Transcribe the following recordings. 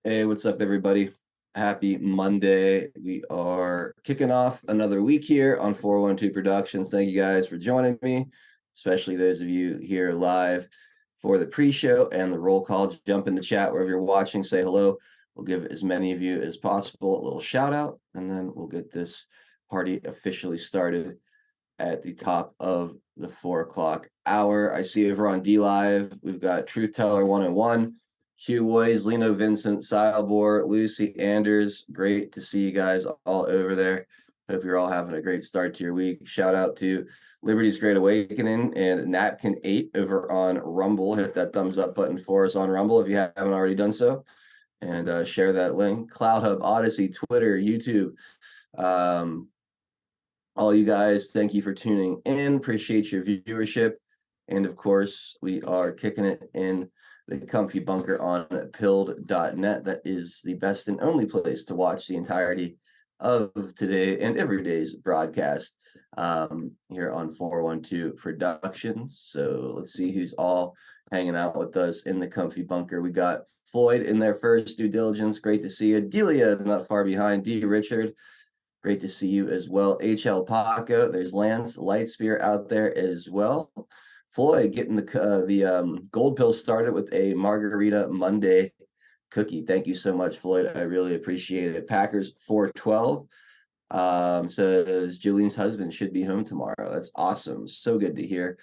Hey, what's up, everybody? Happy Monday. We are kicking off another week here on 412 Productions. Thank you guys for joining me, especially those of you here live for the pre-show and the roll call. Jump in the chat wherever you're watching, say hello. We'll give as many of you as possible a little shout out, and then we'll get this party officially started at the top of the 4 o'clock hour. I see over on D Live, we've got Truth Teller 101. Hugh Woys, Lino Vincent, Silebor, Lucy Anders. Great to see you guys all over there. Hope you're all having a great start to your week. Shout out to Liberty's Great Awakening and Napkin 8 over on Rumble. Hit that thumbs up button for us on Rumble if you haven't already done so. And share that link. Cloud Hub, Odyssey, Twitter, YouTube. All you guys, thank you for tuning in. Appreciate your viewership. And of course, we are kicking it in the comfy bunker on pilled.net. That is the best and only place to watch the entirety of today and every day's broadcast here on 412 Productions. So let's see who's all hanging out with us in the comfy bunker. We got Floyd in their first due diligence. Great to see you. Delia, not far behind. D. Richard, great to see you as well. HL Paco, there's Lance Lightspear out there as well. Floyd getting the gold pill started with a Margarita Monday cookie. Thank you so much, Floyd. I really appreciate it. Packers 412 says Julian's husband should be home tomorrow. That's awesome. So good to hear.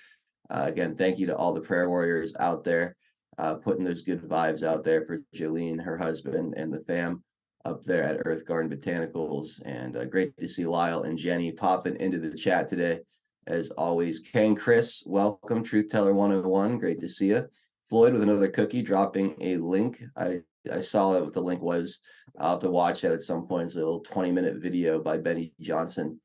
Again, thank you to all the prayer warriors out there putting those good vibes out there for Jolene, her husband, and the fam up there at Earth Garden Botanicals. And great to see Lyle and Jenny popping into the chat today. As always, Ken Chris, welcome. Truth Teller 101, great to see you. Floyd with another cookie, dropping a link. I saw what the link was. I'll have to watch that at some point. It's a little 20-minute video by Benny Johnson.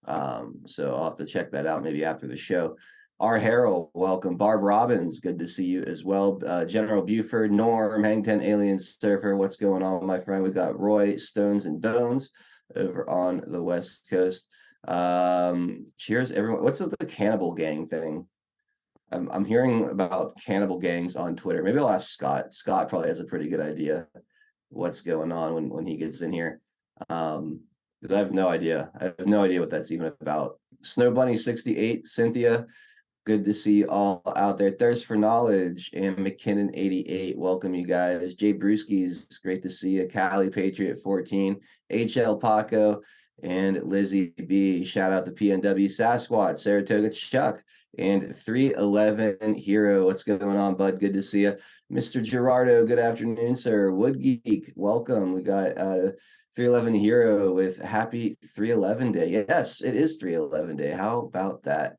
So I'll have to check that out maybe after the show. R. Harrell, welcome. Barb Robbins, good to see you as well. General Buford, Norm, Hang Ten Alien Surfer, what's going on, my friend? We got Roy, Stones and Bones over on the West Coast. Cheers, everyone. What's the cannibal gang thing? I'm hearing about cannibal gangs on Twitter. Maybe I'll ask Scott. Scott probably has a pretty good idea what's going on when he gets in here. Because I have no idea. I have no idea what that's even about. Snow Bunny 68, Cynthia, good to see you all out there. Thirst for Knowledge and McKinnon 88. Welcome, you guys. Jay Brewski's great to see you. Cali Patriot 14. HL Paco and Lizzie B. Shout out to PNW Sasquatch, Saratoga Chuck, and 311 Hero. What's going on, bud? Good to see you. Mr. Gerardo, good afternoon, sir. Wood Geek, welcome. We got 311 Hero with happy 311 day. Yes, it is 311 day. How about that?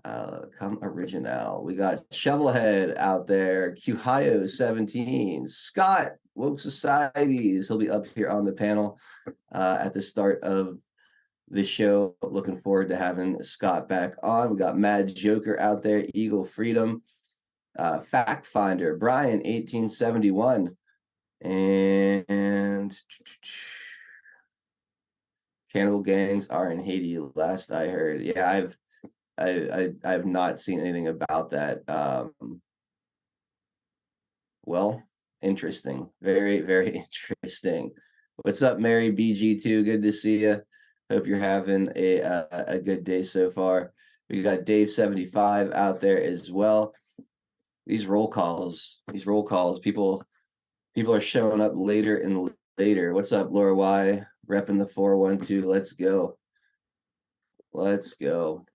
Come original. We got Shovelhead out there, Qhio 17, Scott, Woke Societies. He'll be up here on the panel at the start of the show. Looking forward to having Scott back on. We got Mad Joker out there, Eagle Freedom, Fact Finder, Brian 1871, and cannibal gangs are in Haiti. Last I heard, yeah, I've not seen anything about that. Well, interesting. Very, very interesting. What's up, Mary BG2? Good to see you. Hope you're having a good day so far. We got Dave 75 out there as well. These roll calls, people are showing up later and later. What's up, Laura Y? Repping the 412. Let's go. Let's go.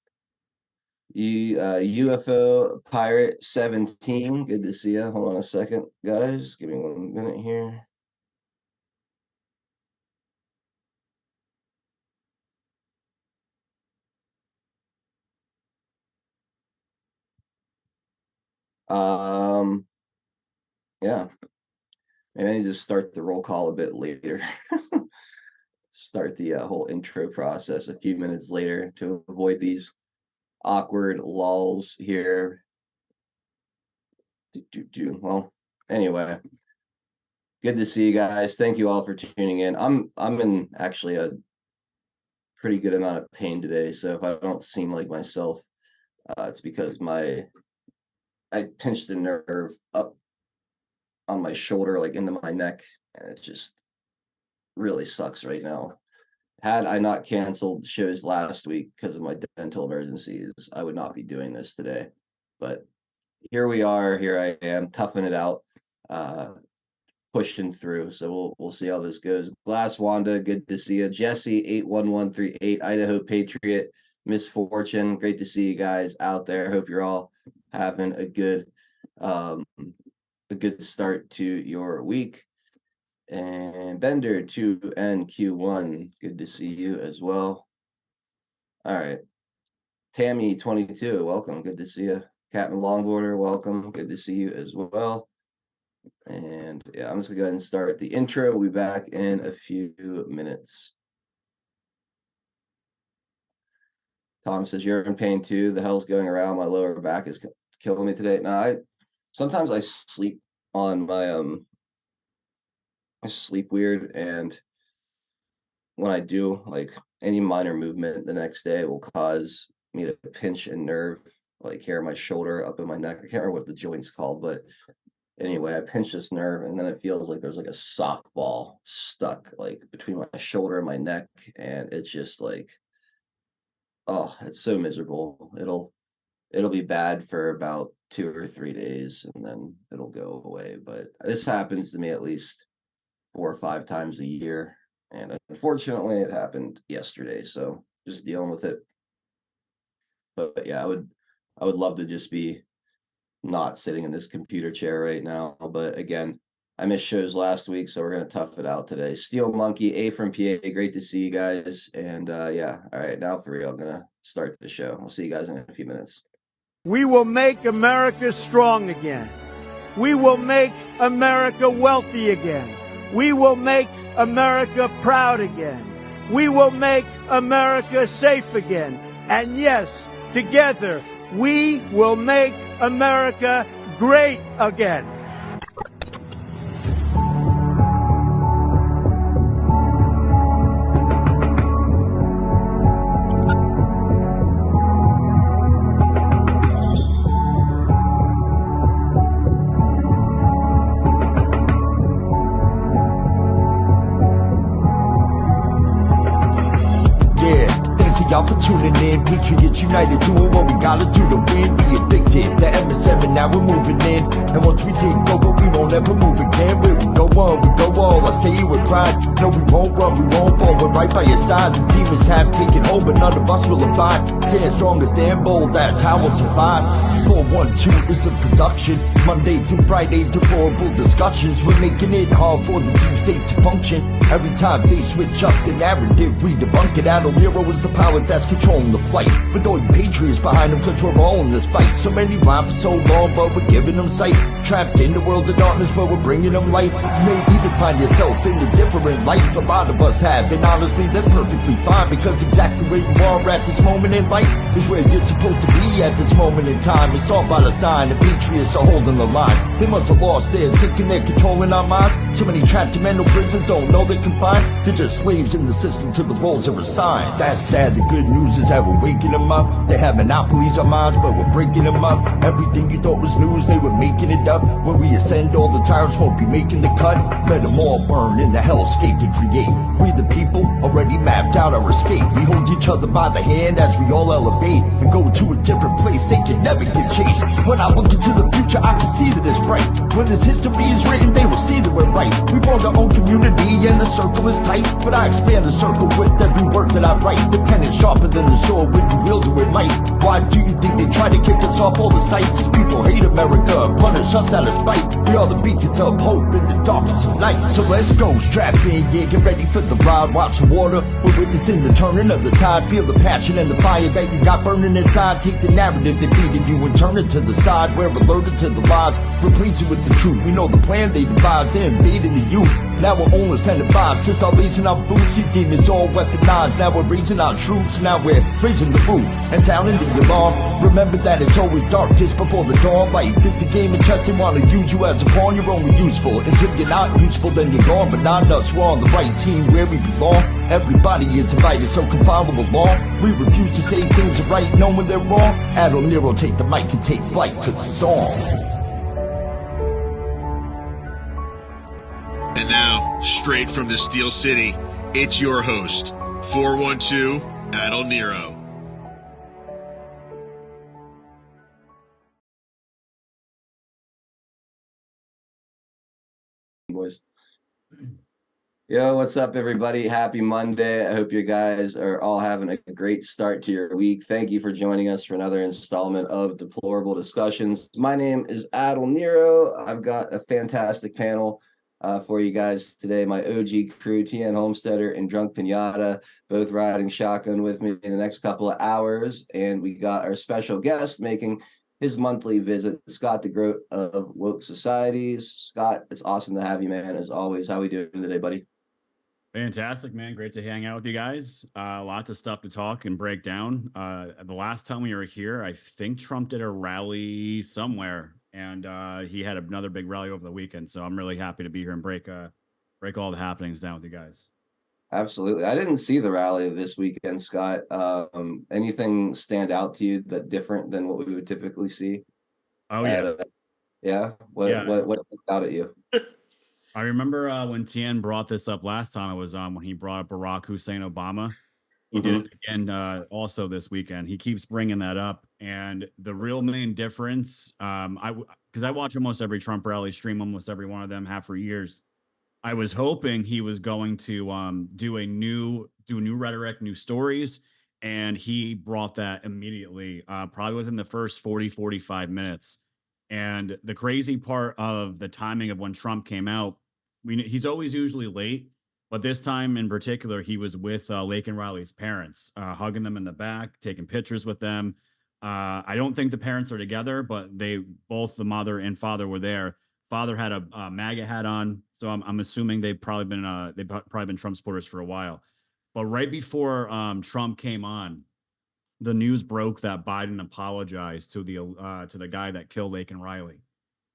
UFO Pirate 17. Good to see you. Hold on a second, guys. Give me 1 minute here. Yeah. Maybe I need to start the roll call a bit later. Start the whole intro process a few minutes later to avoid these awkward lulls here. Well, anyway, good to see you guys. Thank you all for tuning in. I'm in actually a pretty good amount of pain today, so if I don't seem like myself, it's because I pinched a nerve up on my shoulder, like into my neck, and it just really sucks right now. Had I not canceled shows last week because of my dental emergencies, I would not be doing this today. But here we are. Here I am, toughing it out, pushing through. So we'll see how this goes. Glass Wanda, good to see you. Jesse 81138, Idaho Patriot, Misfortune, great to see you guys out there. Hope you're all having a good start to your week. And Bender 2NQ1, good to see you as well. All right. Tammy 22, welcome. Good to see you. Captain Longboarder, welcome. Good to see you as well. And yeah, I'm just gonna go ahead and start the intro. We'll be back in a few minutes. Tom says, you're in pain too. The hell's going around? My lower back is killing me today. Now, sometimes I sleep on my I sleep weird, and when I do, like, any minor movement the next day will cause me to pinch a nerve, like here in my shoulder, up in my neck. I can't remember what the joint's called, but anyway, I pinch this nerve, and then it feels like there's like a softball stuck like between my shoulder and my neck, and it's just like, oh, it's so miserable. It'll be bad for about 2 or 3 days, and then it'll go away. But this happens to me at least 4 or 5 times a year, and unfortunately it happened yesterday, so just dealing with it. But yeah, I would love to just be not sitting in this computer chair right now, but again, I missed shows last week, so we're gonna tough it out today. Steel Monkey, A from PA, great to see you guys. And yeah, all right, now for real, I'm gonna start the show. We'll see you guys in a few minutes. We will make America strong again. We will make America wealthy again. We will make America proud again. We will make America safe again. And yes, together, we will make America great again. Y'all for tuning in, Patriots United, doing what we gotta do to win. Be addicted, the MS7, now we're moving in. And once we take over, we won't ever move again. Where we go on, we go all, I say it with pride. No, we won't run, we won't fall, we're right by your side. The demons have taken hold, but none of us will abide. Stand strong and stand bold, that's how we'll survive. 412 is the production, Monday through Friday, deplorable discussions. We're making it hard for the deep state to function. Every time they switch up the narrative, we debunk it. Adult hero is the power that's controlling the plight. With all you patriots behind them, cause we're all in this fight. So many rhyme for so long, but we're giving them sight. Trapped in the world of darkness, but we're bringing them light. You may even find yourself in a different life. A lot of us have, and honestly, that's perfectly fine. Because exactly where you are at this moment in life is where you're supposed to be at this moment in time. It's all by design, the patriots are holding the line. They must have lost theirs, thinking they're controlling our minds. So many trapped in mental prisons don't know they're confined. They're just slaves in the system till the roles are assigned. That's sad, the good news is that we're waking them up. They have monopolies on minds, but we're breaking them up. Everything you thought was news, they were making it up. When we ascend, all the tyrants won't be making the cut. Let them all burn in the hellscape they create. We the people already mapped out our escape. We hold each other by the hand as we all elevate and go to a different place. They can never get chased. When I look into the future, I can see that it's bright. When this history is written, they will see that we're right. We formed our own community and the circle is tight, but I expand the circle with every word that I write. The pen is sharper than the sword when you wield it with might. Why do you think they try to kick us off all the sights? These people hate America, punish us out of spite. We are the beacons of hope in the darkness of night. So let's go, strap in, yeah, get ready for the ride. Watch the water, we're witnessing the turning of the tide. Feel the passion and the fire that you got burning inside. Take the narrative they're feeding you and turn it to the side. We're alerted to the lies, replace it with the truth. We know the plan they devised, they're invading the youth. Now we're only sending vibes to start raising our boots. These demons all weaponized. Now we're raising our troops. Now we're raising the boot and sounding the alarm. Remember that it's always darkest before the dawn. Life is a game of chess. They want to use you as a pawn. You're only useful until you're not useful, then you're gone. But not us, we're on the right team where we belong. Everybody is invited, so come follow along. We refuse to say things are right knowing they're wrong. Admiral Nero, take the mic and take flight, cause it's on. And now, straight from the Steel City, it's your host, 412 Adel Nero. Boys. Yo, what's up, everybody? Happy Monday. I hope you guys are all having a great start to your week. Thank you for joining us for another installment of Deplorable Discussions. My name is Adel Nero. I've got a fantastic panel for you guys today. My OG crew, Tien Homesteader and Drunk Pinata, both riding shotgun with me in the next couple of hours. And we got our special guest making his monthly visit, Scott DeGroat of Woke Societies. Scott, it's awesome to have you, man, as always. How we doing today, buddy? Fantastic, man. Great to hang out with you guys. Lots of stuff to talk and break down. The last time we were here, I think Trump did a rally somewhere, and he had another big rally over the weekend. So I'm really happy to be here and break all the happenings down with you guys. Absolutely. I didn't see the rally this weekend, Scott. Anything stand out to you that different than what we would typically see? Oh, yeah. Yeah. What jumped out at you? I remember when Tien brought this up last time. It was when he brought up Barack Hussein Obama. He did it again also this weekend. He keeps bringing that up. And the real main difference, because I watch almost every Trump rally, stream almost every one of them, have for years. I was hoping he was going to do new rhetoric, new stories, and he brought that immediately, probably within the first 45 minutes. And the crazy part of the timing of when Trump came out, he's always usually late, but this time in particular, he was with Laken Riley's parents, hugging them in the back, taking pictures with them. I don't think the parents are together, but both the mother and father were there. Father had a MAGA hat on, so I'm assuming they've probably been Trump supporters for a while. But right before Trump came on, the news broke that Biden apologized to the guy that killed Laken Riley,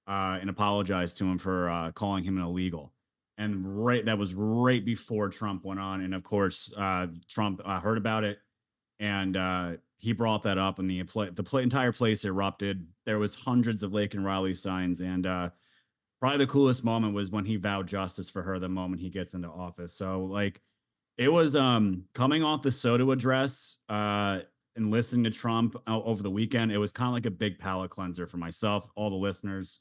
and apologized to him for calling him an illegal. And that was right before Trump went on, and of course Trump heard about it, and he brought that up, and the entire place erupted. There was hundreds of Laken Riley signs, and probably the coolest moment was when he vowed justice for her the moment he gets into office. So like it was coming off the Soto address and listening to Trump over the weekend, it was kind of like a big palate cleanser for myself, all the listeners,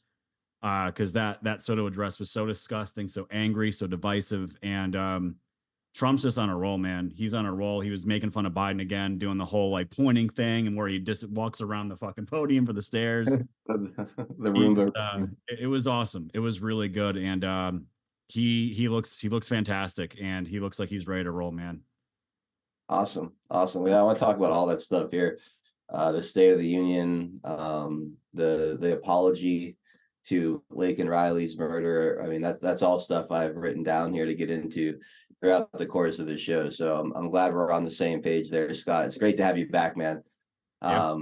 because that Soto address was so disgusting, so angry, so divisive. And Trump's just on a roll, man. He's on a roll. He was making fun of Biden again, doing the whole like pointing thing, and where he just walks around the fucking podium for the stairs. The Roomba. It was awesome. It was really good, and he looks fantastic, and he looks like he's ready to roll, man. Awesome. Yeah, I want to talk about all that stuff here. The State of the Union, the apology to Laken Riley's murder. I mean, that's all stuff I've written down here to get into throughout the course of the show. So I'm glad we're on the same page there, Scott. It's great to have you back, man. Yeah.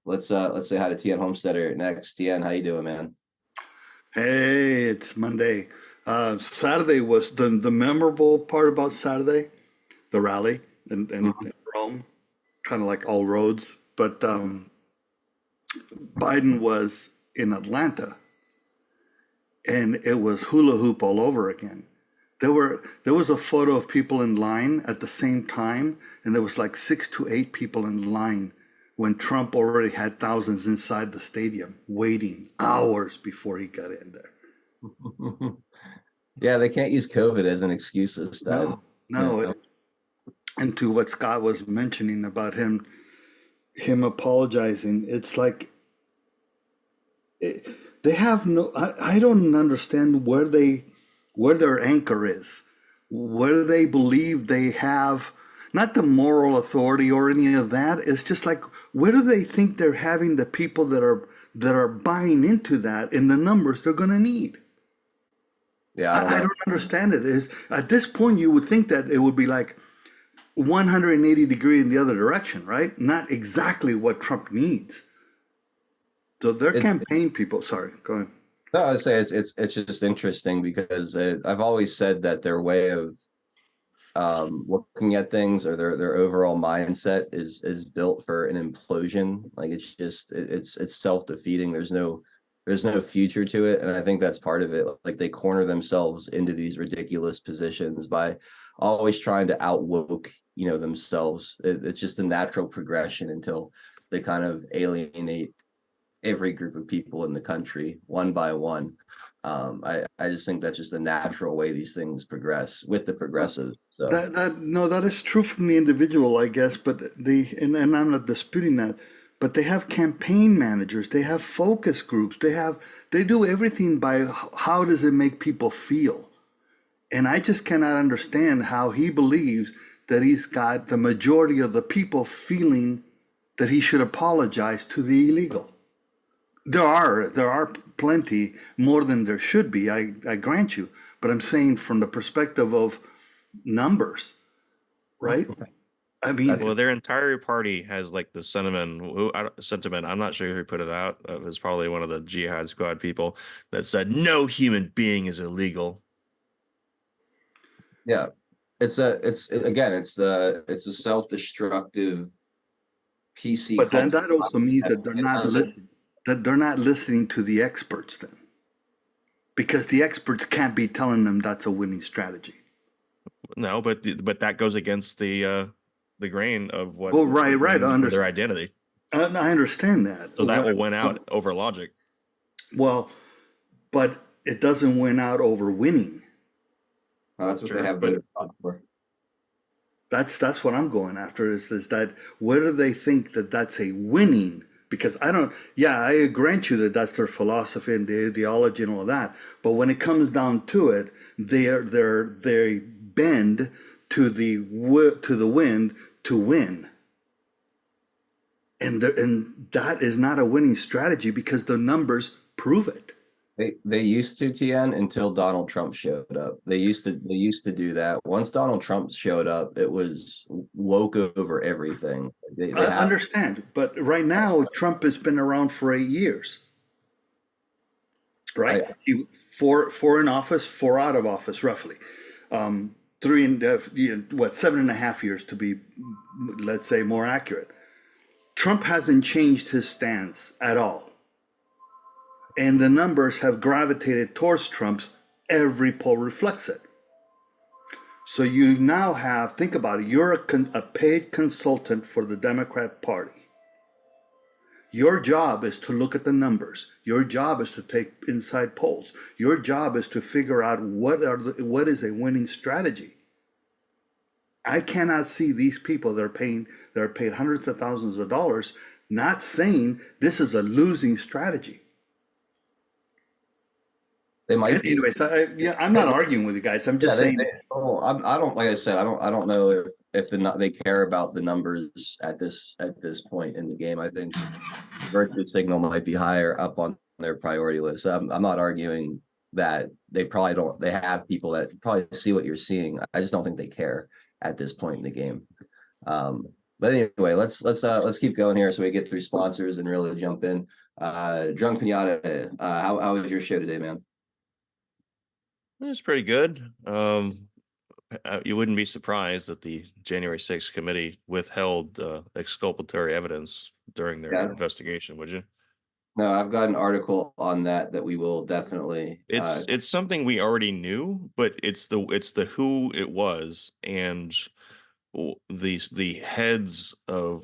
Let's say hi to Tien Homesteader next. Tien, how you doing, man? Hey, it's Monday. Saturday was the memorable part about Saturday, the rally in Rome, kind of like all roads. But Biden was in Atlanta, and it was hula hoop all over again. There was a photo of people in line at the same time, and there was like 6 to 8 people in line when Trump already had thousands inside the stadium waiting hours before he got in there. Yeah, they can't use COVID as an excuse this time. No. And to what Scott was mentioning about him apologizing, it's like they have no. I don't understand where their anchor is, where they believe they have not the moral authority or any of that. It's just like, where do they think they're having the people that are buying into that in the numbers they're going to need? Yeah, I don't understand it. At this point, you would think that it would be like 180 degree in the other direction, right? Not exactly what Trump needs. So their campaign people, sorry, go ahead. No, I would say it's just interesting because I've always said that their way of looking at things or their overall mindset is built for an implosion. Like it's self-defeating. There's no there's no future to it, and I think that's part of it. Like they corner themselves into these ridiculous positions by always trying to outwoke, themselves. It's just a natural progression until they kind of alienate every group of people in the country one by one. I just think that's just the natural way these things progress with the progressives. So That is true from the individual, I guess, but and I'm not disputing that, but they have campaign managers, they have focus groups, they do everything by how does it make people feel. And I just cannot understand how he believes that he's got the majority of the people feeling that he should apologize to the illegal. There are plenty more than there should be, I grant you, but I'm saying from the perspective of numbers, right? I mean, Well, their entire party has like the sentiment. I'm not sure who put it out. It was probably one of the Jihad Squad people that said no human being is illegal. yeah, it's a self-destructive PC. but then culture. that also means that they're not listening to the experts then, because the experts can't be telling them that's a winning strategy. No, but that goes against the grain of what. Well, right, their identity. I understand that. So that will win out over logic. Well, but it doesn't win out over winning. That's what Sure, they have voted for. That's what I'm going after. Is that where do they think that that's a winning? Because I grant you that that's their philosophy and the ideology and all that. But when it comes down to it, they bend to the wind to win. And that is not a winning strategy because the numbers prove it. They used to, TN, until Donald Trump showed up. They used to do that. Once Donald Trump showed up, it was woke over everything. I understand, but right now Trump has been around for 8 years, right? Four in office, 4 out of office, roughly. 7.5 years to be, let's say, more accurate. Trump hasn't changed his stance at all. And the numbers have gravitated towards Trump's. Every poll reflects it. So you now have, think about it, you're a paid consultant for the Democrat Party. Your job is to look at the numbers. Your job is to take inside polls. Your job is to figure out what is a winning strategy. I cannot see these people that are paid hundreds of thousands of dollars not saying this is a losing strategy. They might be. Anyways, I'm not arguing with you guys. I'm just saying. I don't. Like I said, I don't know if they care about the numbers at this point in the game. I think virtue signal might be higher up on their priority list. I'm not arguing that they probably don't. They have people that probably see what you're seeing. I just don't think they care at this point in the game. But anyway, let's keep going here so we get through sponsors and really jump in. Drunk Pinata, how was your show today, man? It was pretty good. You wouldn't be surprised that the January 6th committee withheld exculpatory evidence during their investigation, would you? No, I've got an article on that we will definitely. It's something we already knew, but it's the who it was and the heads of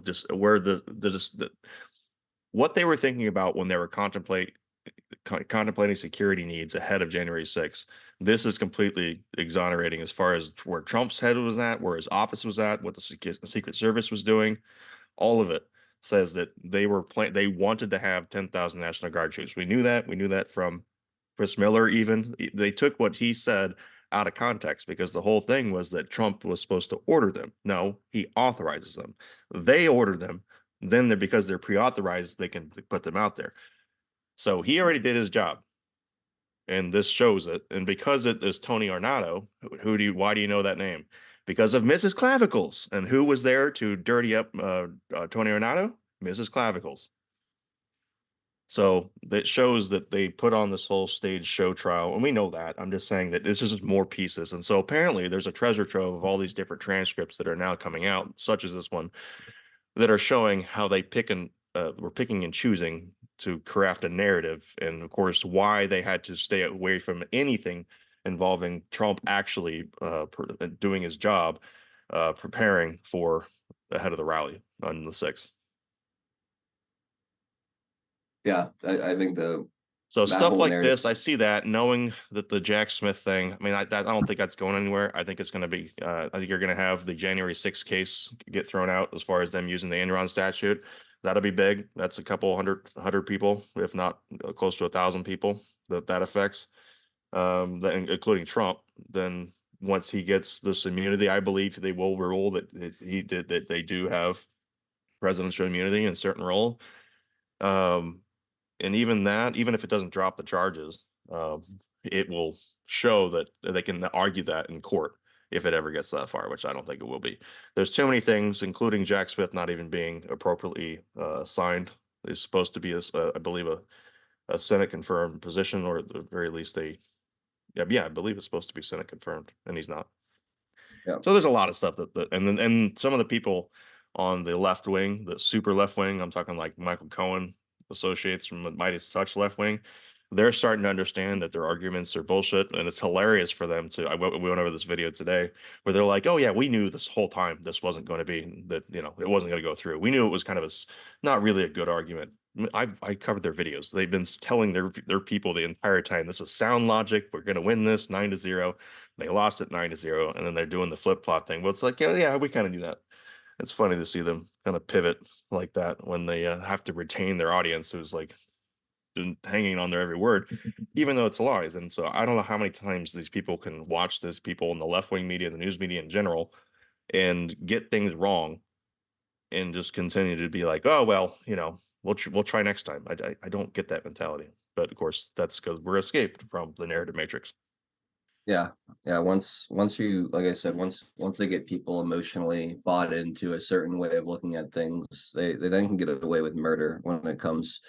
this where the what they were thinking about when they were contemplating security needs ahead of January 6th. This is completely exonerating as far as where Trump's head was at, where his office was at, what the Secret Service was doing. All of it says that they wanted to have 10,000 National Guard troops. We knew that from Chris Miller. Even they took what he said out of context because the whole thing was that Trump was supposed to order them. No, he authorizes them. They order them. Then because they're pre-authorized, they can put them out there. So he already did his job, and this shows it. And because it is Tony Ornato, why do you know that name? Because of Mrs. Clavicles. And who was there to dirty up Tony Ornato? Mrs. Clavicles. So that shows that they put on this whole stage show trial, and we know that. I'm just saying that this is just more pieces. And so apparently there's a treasure trove of all these different transcripts that are now coming out, such as this one, that are showing how they were picking and choosing to craft a narrative, and of course why they had to stay away from anything involving Trump actually doing his job, preparing for the head of the rally on the 6th. Yeah, I think So that stuff whole like narrative. this, I see that, knowing that the Jack Smith thing, I mean, I don't think that's going anywhere. I think it's going to be, I think you're going to have the January 6th case get thrown out as far as them using the Enron statute. That'll be big. That's a couple hundred people, if not close to 1,000 people that affects, including Trump. Then once he gets this immunity, I believe they will rule that that they do have presidential immunity in a certain role. And even that, even if it doesn't drop the charges, it will show that they can argue that in court if it ever gets that far, which I don't think it will be. There's too many things, including Jack Smith not even being appropriately assigned. Is supposed to be, I believe, a Senate confirmed position, or at the very least, I believe it's supposed to be Senate confirmed, and he's not. Yeah. So there's a lot of stuff and some of the people on the left wing, the super left wing, I'm talking like Michael Cohen associates from the Midas Touch left wing, they're starting to understand that their arguments are bullshit, and it's hilarious for them to. We went over this video today where they're like, "Oh yeah, we knew this whole time this wasn't going to be that. It wasn't going to go through. We knew it was kind of not really a good argument." I covered their videos. They've been telling their people the entire time, this is sound logic. We're going to win this 9-0. They lost it 9-0, and then they're doing the flip flop thing. Well, it's like, yeah, we kind of knew that. It's funny to see them kind of pivot like that when they have to retain their audience who's like hanging on their every word, even though it's lies. And so I don't know how many times these people can watch this, people in the left-wing media, the news media in general, and get things wrong and just continue to be like, oh, well, we'll try next time. I don't get that mentality. But of course, that's because we're escaped from the narrative matrix. Yeah. Once you, like I said, once they get people emotionally bought into a certain way of looking at things, they then can get away with murder when it comes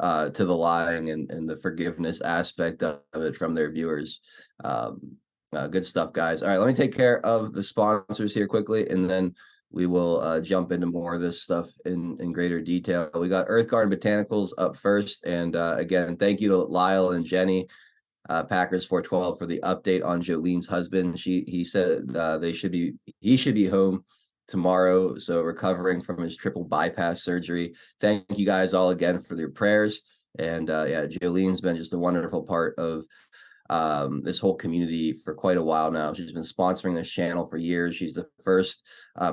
to the lying and the forgiveness aspect of it from their viewers. Good stuff, guys. All right, let me take care of the sponsors here quickly, and then we will jump into more of this stuff in greater detail. We got Earth Garden Botanicals up first, and again, thank you to Lyle and Jenny. Packers 412 for the update on Jolene's husband. He said he should be home tomorrow, so recovering from his triple bypass surgery. Thank you guys all again for your prayers. And Jolene's been just a wonderful part of this whole community for quite a while now. She's been sponsoring this channel for years. She's the first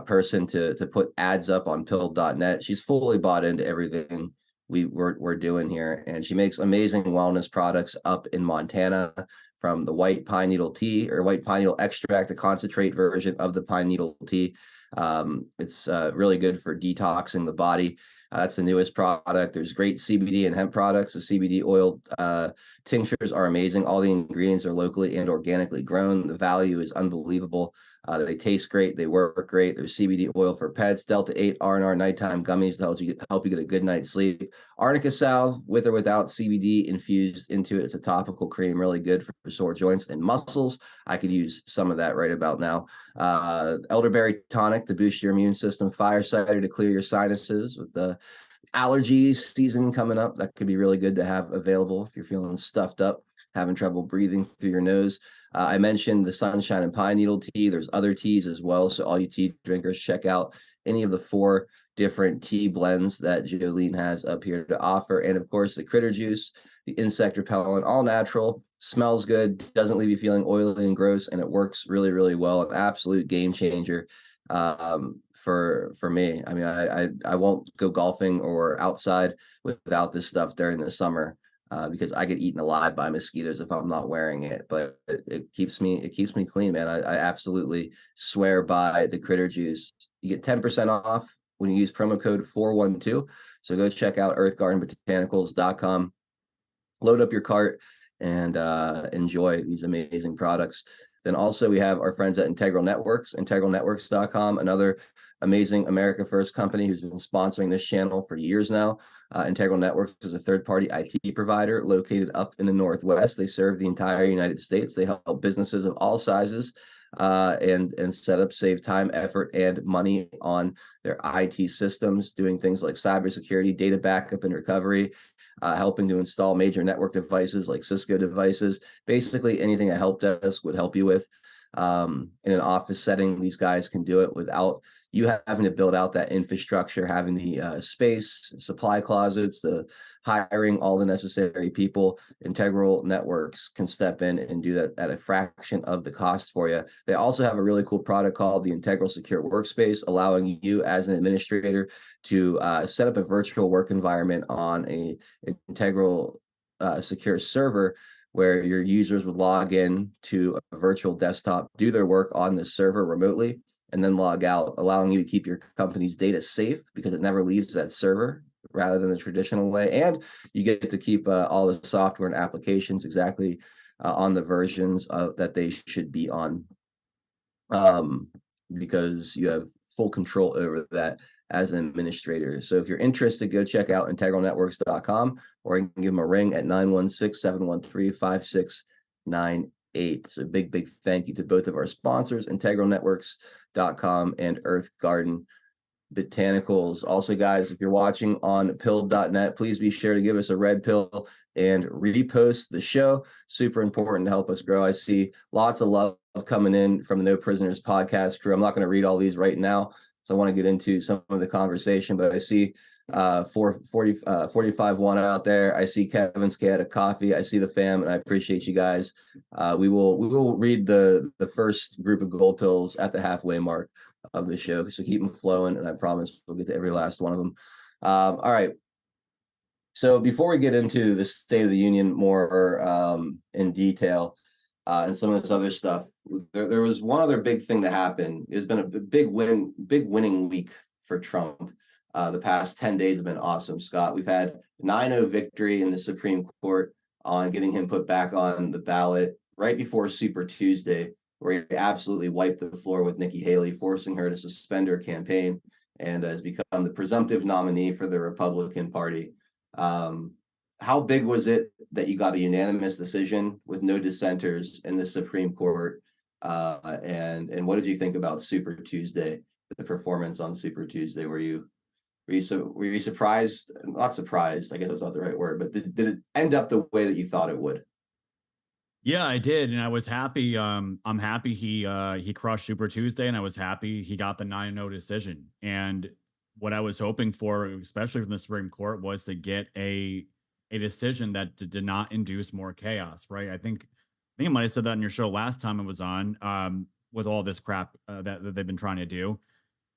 person to put ads up on pilled.net. She's fully bought into everything we're doing here, and she makes amazing wellness products up in Montana, from the white pine needle tea or white pine needle extract, the concentrate version of the pine needle tea. It's really good for detoxing the body. That's the newest product. There's great CBD and hemp products. The CBD oil tinctures are amazing. All the ingredients are locally and organically grown. The value is unbelievable. They taste great. They work great. There's CBD oil for pets, Delta 8 R&R nighttime gummies to help you get a good night's sleep. Arnica salve, with or without CBD infused into it. It's a topical cream, really good for sore joints and muscles. I could use some of that right about now. Elderberry tonic to boost your immune system. Fire cider to clear your sinuses. With the allergies season coming up, that could be really good to have available if you're feeling stuffed up, having trouble breathing through your nose. I mentioned the sunshine and pine needle tea. There's other teas as well. So all you tea drinkers, check out any of the 4 different tea blends that Jolene has up here to offer. And of course, the critter juice, the insect repellent, all natural, smells good, doesn't leave you feeling oily and gross, and it works really, really well. An absolute game changer for me. I mean, I won't go golfing or outside without this stuff during the summer. Because I get eaten alive by mosquitoes if I'm not wearing it, but it keeps me clean, man. I absolutely swear by the critter juice. You get 10% off when you use promo code 412. So go check out earthgardenbotanicals.com, load up your cart, and enjoy these amazing products. Then also we have our friends at Integral Networks, integralnetworks.com, another amazing America First company who's been sponsoring this channel for years now. Integral Networks is a third-party IT provider located up in the Northwest. They serve the entire United States. They help businesses of all sizes and set up, save time, effort, and money on their IT systems, doing things like cybersecurity, data backup and recovery, helping to install major network devices like Cisco devices. Basically, anything a help desk would help you with. In an office setting, these guys can do it without you having to build out that infrastructure, having the space, supply closets, the hiring all the necessary people. Integral Networks can step in and do that at a fraction of the cost for you. They also have a really cool product called the Integral Secure Workspace, allowing you as an administrator to set up a virtual work environment on a Integral secure server where your users would log in to a virtual desktop, do their work on the server remotely, and then log out, allowing you to keep your company's data safe because it never leaves that server rather than the traditional way. And you get to keep all the software and applications exactly on the versions that they should be on, because you have full control over that as an administrator. So if you're interested, go check out integralnetworks.com, or you can give them a ring at 916-713-5698. So big thank you to both of our sponsors, integralnetworks.com and Earth Garden Botanicals. Also, guys, if you're watching on pill.net, please be sure to give us a red pill and repost the show. Super important to help us grow. I see lots of love coming in from the No Prisoners podcast crew. I'm not going to read all these right now, so I want to get into some of the conversation, but I see 45-1 out there. I see Kevin's Cat of Coffee. I see the fam, and I appreciate you guys. We will read the first group of gold pills at the halfway mark of the show, so keep them flowing, and I promise we'll get to every last one of them. All right. So before we get into the State of the Union more in detail and some of this other stuff, there was one other big thing that happened. It's been a big winning week for Trump. The past 10 days have been awesome, Scott. We've had 9-0 victory in the Supreme Court on getting him put back on the ballot right before Super Tuesday, where he absolutely wiped the floor with Nikki Haley, forcing her to suspend her campaign, and has become the presumptive nominee for the Republican Party. How big was it that you got a unanimous decision with no dissenters in the Supreme Court? And what did you think about Super Tuesday, the performance on Super Tuesday? Were you surprised? Not surprised, I guess that's not the right word, but did it end up the way that you thought it would? Yeah, I did, and I was happy. I'm happy he crushed Super Tuesday, and I was happy he got the 9-0 decision. And what I was hoping for, especially from the Supreme Court, was to get a decision that did not induce more chaos. Right? I think I might have said that in your show last time it was on. With all this crap that they've been trying to do,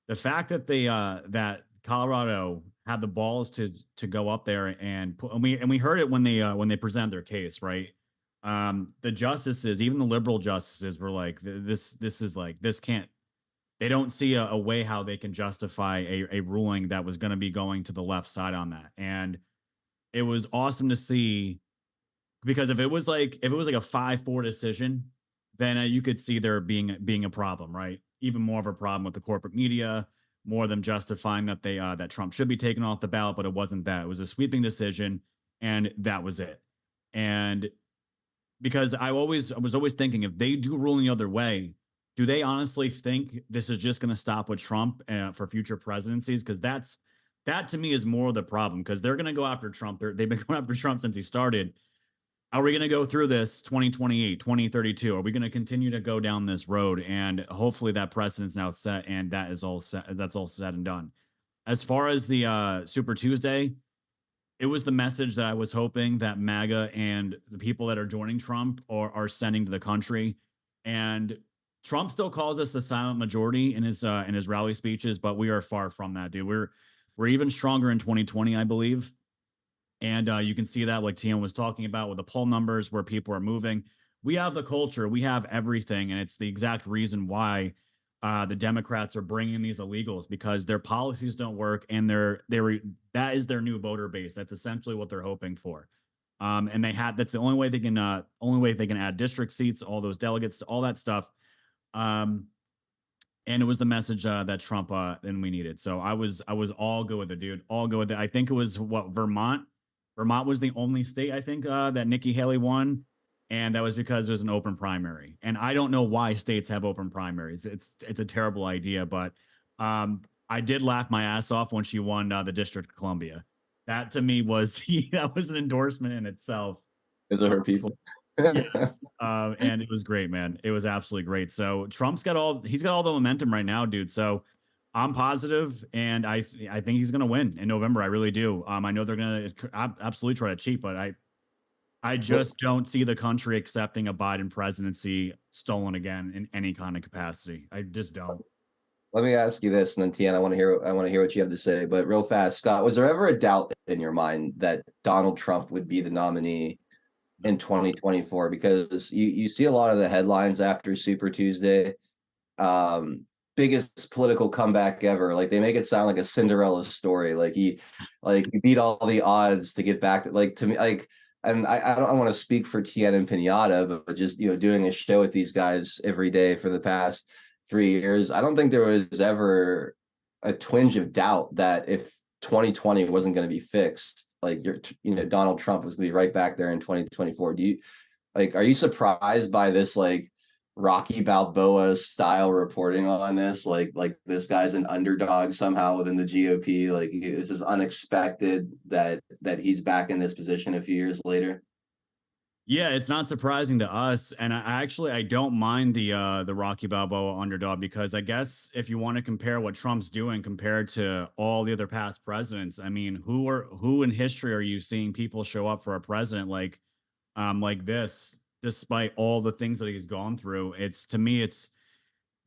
the fact that that Colorado had the balls to go up there and we heard it when they presented their case, right? The justices, even the liberal justices, were like, this is like, this can't, they don't see a way how they can justify a ruling that was going to be going to the left side on that. And it was awesome to see, because if it was like a 5-4 decision, then you could see there being a problem, right? Even more of a problem with the corporate media, more of them justifying that that Trump should be taken off the ballot, but it wasn't that. It was a sweeping decision, and that was it. And because I was always thinking, if they do rule the other way, do they honestly think this is just going to stop with Trump for future presidencies? Because that to me is more of the problem, because they're going to go after Trump. They've been going after Trump since he started. Are we going to go through this 2028, 2032? Are we going to continue to go down this road? And hopefully that precedent's now set, and that is all set. That's all said and done. As far as the Super Tuesday, it was the message that I was hoping that MAGA and the people that are joining Trump are sending to the country. And Trump still calls us the silent majority in his rally speeches, but we are far from that, dude. We're even stronger in 2020, I believe. And you can see that, like Tian was talking about, with the poll numbers where people are moving. We have the culture, we have everything, and it's the exact reason why the Democrats are bringing these illegals, because their policies don't work, and that is their new voter base. That's essentially what they're hoping for. And that's the only way they can add district seats, all those delegates, all that stuff. And it was the message that Trump and we needed. So I was all good with it, dude. All good with it. I think it was Vermont. Vermont was the only state, I think, that Nikki Haley won. And that was because there's an open primary. And I don't know why states have open primaries. It's a terrible idea, but I did laugh my ass off when she won the District of Columbia. That to me was that was an endorsement in itself. Those are her people. Yes. And it was great, man. It was absolutely great. So Trump's got he's got all the momentum right now, dude. So I'm positive, and I think he's gonna win in November. I really do. I know they're gonna absolutely try to cheat, but I just don't see the country accepting a Biden presidency stolen again in any kind of capacity. I just don't. Let me ask you this, and then Tian, I want to hear what you have to say. But real fast, Scott, was there ever a doubt in your mind that Donald Trump would be the nominee in 2024? Because you see a lot of the headlines after Super Tuesday, biggest political comeback ever. Like they make it sound like a Cinderella story. Like he beat all the odds to get back. To me, like, and I don't want to speak for Tien and Pinata, but just doing a show with these guys every day for the past 3 years, I don't think there was ever a twinge of doubt that if 2020 wasn't going to be fixed, like Donald Trump was going to be right back there in 2024. Are you surprised by this like Rocky Balboa style reporting on this? Like this guy's an underdog somehow within the GOP. Like this is unexpected that he's back in this position a few years later. Yeah, it's not surprising to us, and I don't mind the Rocky Balboa underdog, because I guess if you want to compare what Trump's doing compared to all the other past presidents, I mean, who in history are you seeing people show up for a president like this, despite all the things that he's gone through? To me,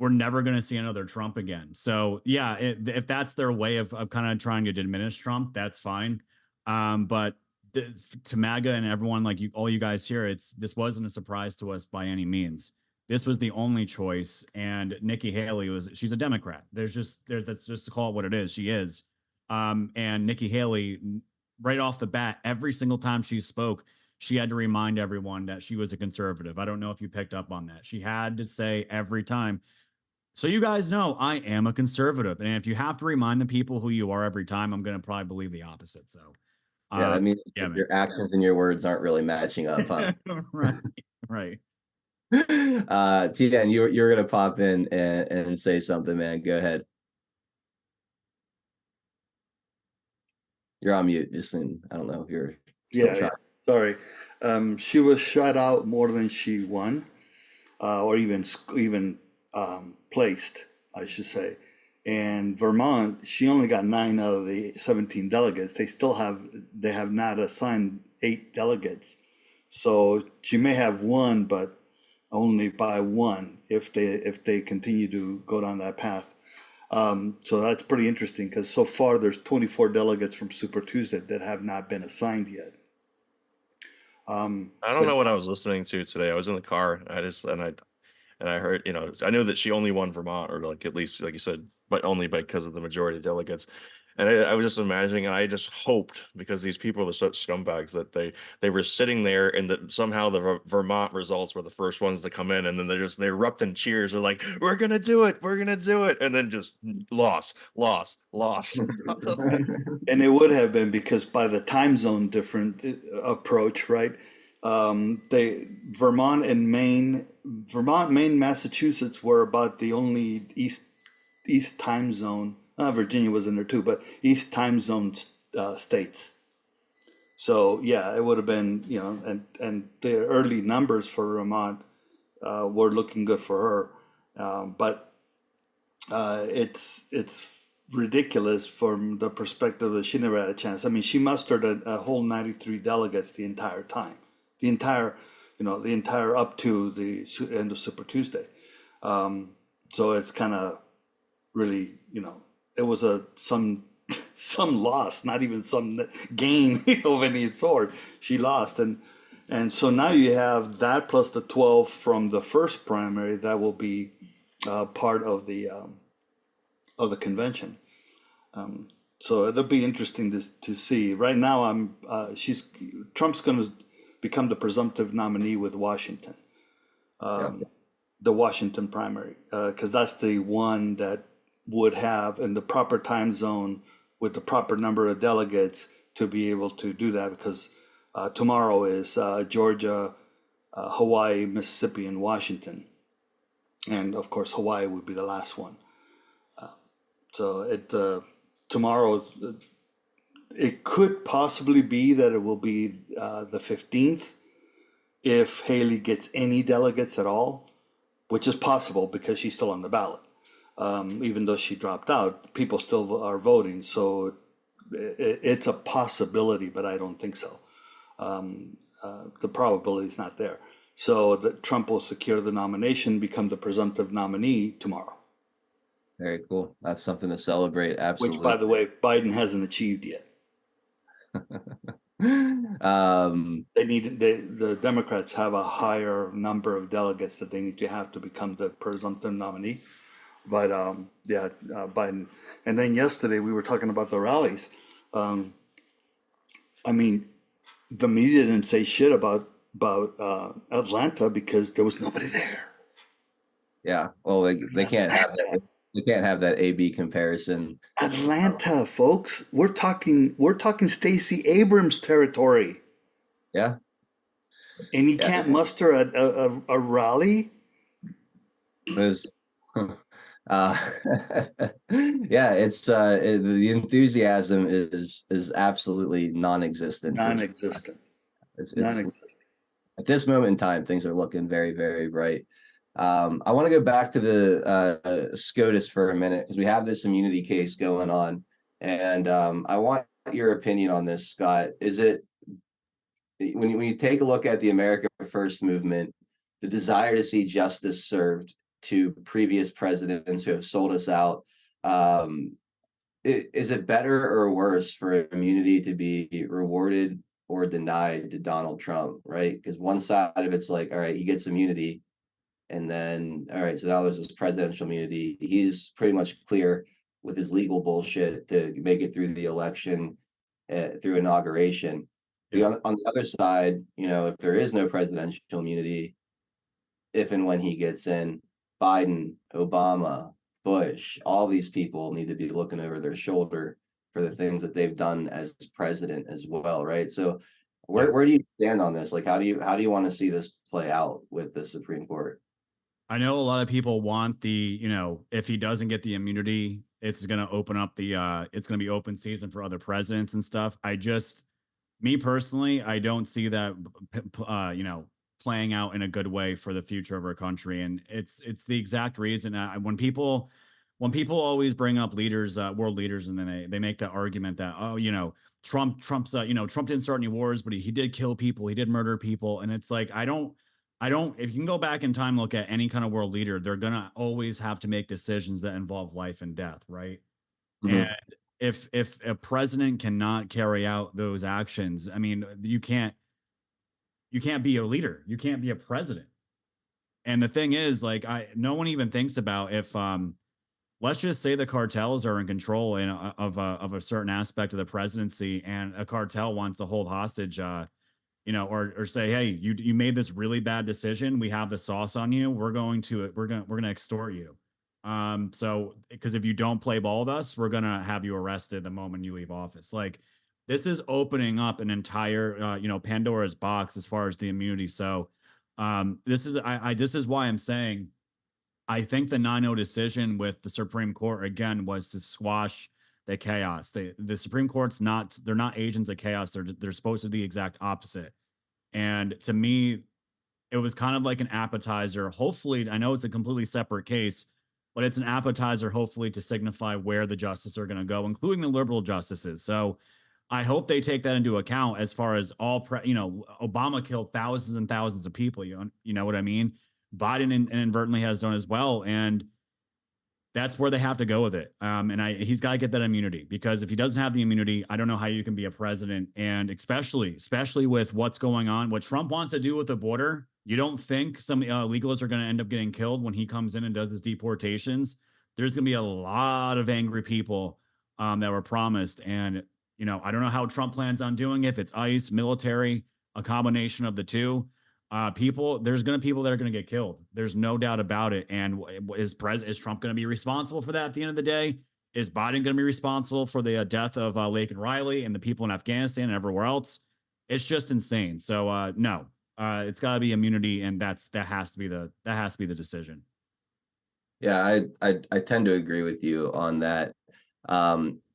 we're never going to see another Trump again. So yeah, if that's their way of kind of trying to diminish Trump, that's fine. But to MAGA and everyone, like all you guys here, this wasn't a surprise to us by any means. This was the only choice, and Nikki Haley she's a Democrat. That's just to call it what it is. She is. And Nikki Haley, right off the bat, every single time she spoke, she had to remind everyone that she was a conservative. I don't know if you picked up on that. She had to say every time, so you guys know I am a conservative. And if you have to remind the people who you are every time, I'm going to probably believe the opposite. So yeah, that means yeah, your actions and your words aren't really matching up, huh? right. Tian, you're gonna pop in and say something, man. Go ahead. You're on mute. I don't know if you're still trying. Sorry. She was shut out more than she won, or even placed, I should say. And Vermont, she only got 9 out of the 17 delegates. They have not assigned 8 delegates. So she may have won, but only by 1 if they continue to go down that path. So that's pretty interesting, because so far there's 24 delegates from Super Tuesday that have not been assigned yet. I don't know what I was listening to today. I was in the car. And I heard, I knew that she only won Vermont, or like at least, like you said, but only because of the majority of delegates. And I was just imagining, and I just hoped, because these people are such scumbags, that they were sitting there, and that somehow the Vermont results were the first ones to come in, and then they erupt in cheers. They're like, "We're gonna do it, we're gonna do it," and then just loss. And it would have been, because by the time zone different approach, right? Vermont, Maine, Massachusetts were about the only East time zone. Virginia was in there too, but East time zone states. So yeah, it would have been, and the early numbers for Vermont were looking good for her, but it's ridiculous from the perspective that she never had a chance. I mean, she mustered a whole 93 delegates the entire time, the entire up to the end of Super Tuesday. So it's kind of really, it was some loss, not even some gain of any sort. She lost, and so now you have that plus the 12 from the first primary that will be part of the convention. So it'll be interesting to see. Right now, Trump's going to become the presumptive nominee with Washington, the Washington primary, because that's the one that would have in the proper time zone with the proper number of delegates to be able to do that. Because tomorrow is Georgia, Hawaii, Mississippi, and Washington. And of course, Hawaii would be the last one. So tomorrow, it could possibly be that it will be the 15th if Haley gets any delegates at all, which is possible because she's still on the ballot. Even though she dropped out, people still are voting. So it's a possibility, but I don't think so. The probability is not there. So that Trump will secure the nomination, become the presumptive nominee tomorrow. Very cool. That's something to celebrate. Absolutely. Which, by the way, Biden hasn't achieved yet. The Democrats have a higher number of delegates that they need to have to become the presumptive nominee. But Biden. And then yesterday we were talking about the rallies. I mean, the media didn't say shit about Atlanta because there was nobody there. Yeah. Well, they can't have that. They can't have that A/B comparison. Atlanta, folks, we're talking Stacey Abrams territory. Yeah. And you can't muster a rally. There's, yeah, it's the enthusiasm is absolutely non-existent. Non-existent. It's non-existent. At this moment in time, things are looking very, very bright. I want to go back to the SCOTUS for a minute because we have this immunity case going on, and I want your opinion on this, Scott. Is it when you take a look at the America First movement, the desire to see justice served to previous presidents who have sold us out, is it better or worse for immunity to be rewarded or denied to Donald Trump, right? Because one side of it's like, all right, he gets immunity. And then, all right, so now there's this presidential immunity. He's pretty much clear with his legal bullshit to make it through the election, through inauguration. Yeah. On the other side, if there is no presidential immunity, if and when he gets in, Biden, Obama, Bush, all these people need to be looking over their shoulder for the things that they've done as president as well, right? So where do you stand on this? Like, how do you want to see this play out with the Supreme Court? I know a lot of people want if he doesn't get the immunity, it's going to open up it's going to be open season for other presidents and stuff. Me personally, I don't see that, playing out in a good way for the future of our country. And it's the exact reason when people always bring up leaders, world leaders, and then they make that argument that, Trump's, Trump didn't start any wars, but he did kill people. He did murder people. And it's like, I don't, if you can go back in time, look at any kind of world leader, they're going to always have to make decisions that involve life and death. Right. Mm-hmm. And if a president cannot carry out those actions, I mean, you can't be a leader. You can't be a president. And the thing is, like, no one even thinks about if, let's just say the cartels are in control of a certain aspect of the presidency, and a cartel wants to hold hostage, or say, hey, you made this really bad decision. We have the sauce on you. We're going to extort you. So because if you don't play ball with us, we're going to have you arrested the moment you leave office. Like, this is opening up an entire, Pandora's box as far as the immunity. So this is why I'm saying I think the 9-0 decision with the Supreme Court, again, was to squash the chaos. The Supreme Court's they're not agents of chaos. They're supposed to be the exact opposite. And to me, it was kind of like an appetizer. Hopefully, I know it's a completely separate case, but it's an appetizer, hopefully, to signify where the justices are going to go, including the liberal justices. So I hope they take that into account as far as Obama killed thousands and thousands of people. You know what I mean? Biden inadvertently has done as well. And that's where they have to go with it. He's got to get that immunity, because if he doesn't have the immunity, I don't know how you can be a president. And especially with what's going on, what Trump wants to do with the border, you don't think some illegals are going to end up getting killed when he comes in and does his deportations. There's going to be a lot of angry people that were promised. And, I don't know how Trump plans on doing it. If it's ICE, military, a combination of the two. There's going to be people that are going to get killed. There's no doubt about it. And is Trump going to be responsible for that at the end of the day? Is Biden going to be responsible for the death of Laken Riley and the people in Afghanistan and everywhere else? It's just insane. So no, It's got to be immunity, and that has to be the decision. Yeah, I tend to agree with you on that.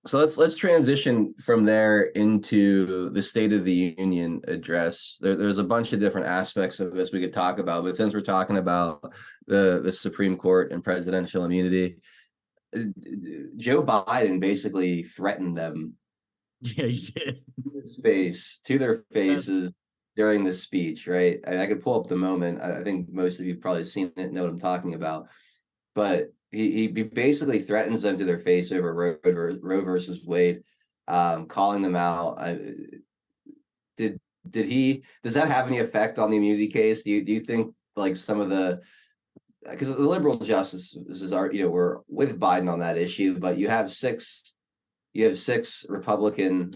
So let's transition from there into the State of the Union address. There's a bunch of different aspects of this we could talk about, but since we're talking about the Supreme Court and presidential immunity, Joe Biden basically threatened them Yeah, he did. to their That's faces during the speech, right? I could pull up the moment. I think most of you probably seen it, know what I'm talking about. But he basically threatens them to their face over Roe versus Wade, calling them out. Did does that have any effect on the immunity case? Do you think like some of the, because the liberal justices are, were with Biden on that issue, but you have six Republican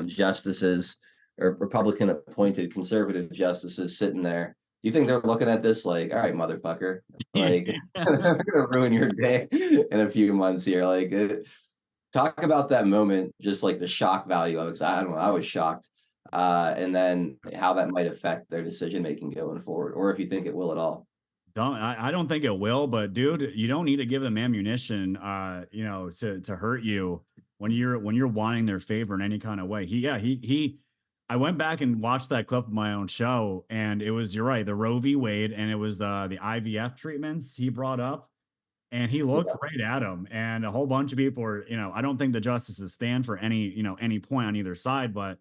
justices, or Republican appointed conservative justices sitting there. You think they're looking at this like, all right, motherfucker, like they're gonna ruin your day in a few months here? Like, talk about that moment, just like the shock value of it. I don't know, I was shocked, and then how that might affect their decision making going forward, or if you think it will at all. I don't think it will, but dude, you don't need to give them ammunition, to hurt you when you're wanting their favor in any kind of way. I went back and watched that clip of my own show, and it was, you're right, the Roe v. Wade, and it was the IVF treatments he brought up, and he looked right at him, and a whole bunch of people were, I don't think the justices stand for any point on either side, but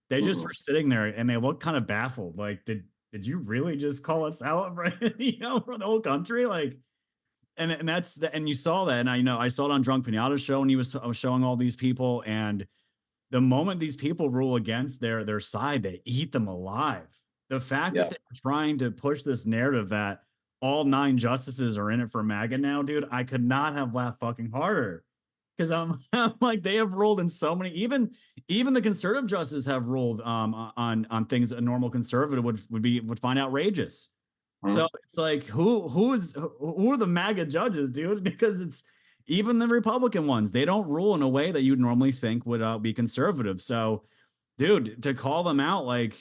they just were sitting there and they looked kind of baffled, like, did you really just call us out, right? For the whole country, like, and that's the, and you saw that, and I saw it on Drunk Pinata's show, and he was showing all these people, and the moment these people rule against their side, they eat them alive. The fact Yeah. that they're trying to push this narrative that all 9 justices are in it for MAGA now, dude, I could not have laughed fucking harder, because I'm like, they have ruled in so many, even the conservative justices have ruled on things a normal conservative would find outrageous. So it's like, who are the MAGA judges, dude? Because it's, even the Republican ones, they don't rule in a way that you'd normally think would be conservative. So, dude, to call them out, like,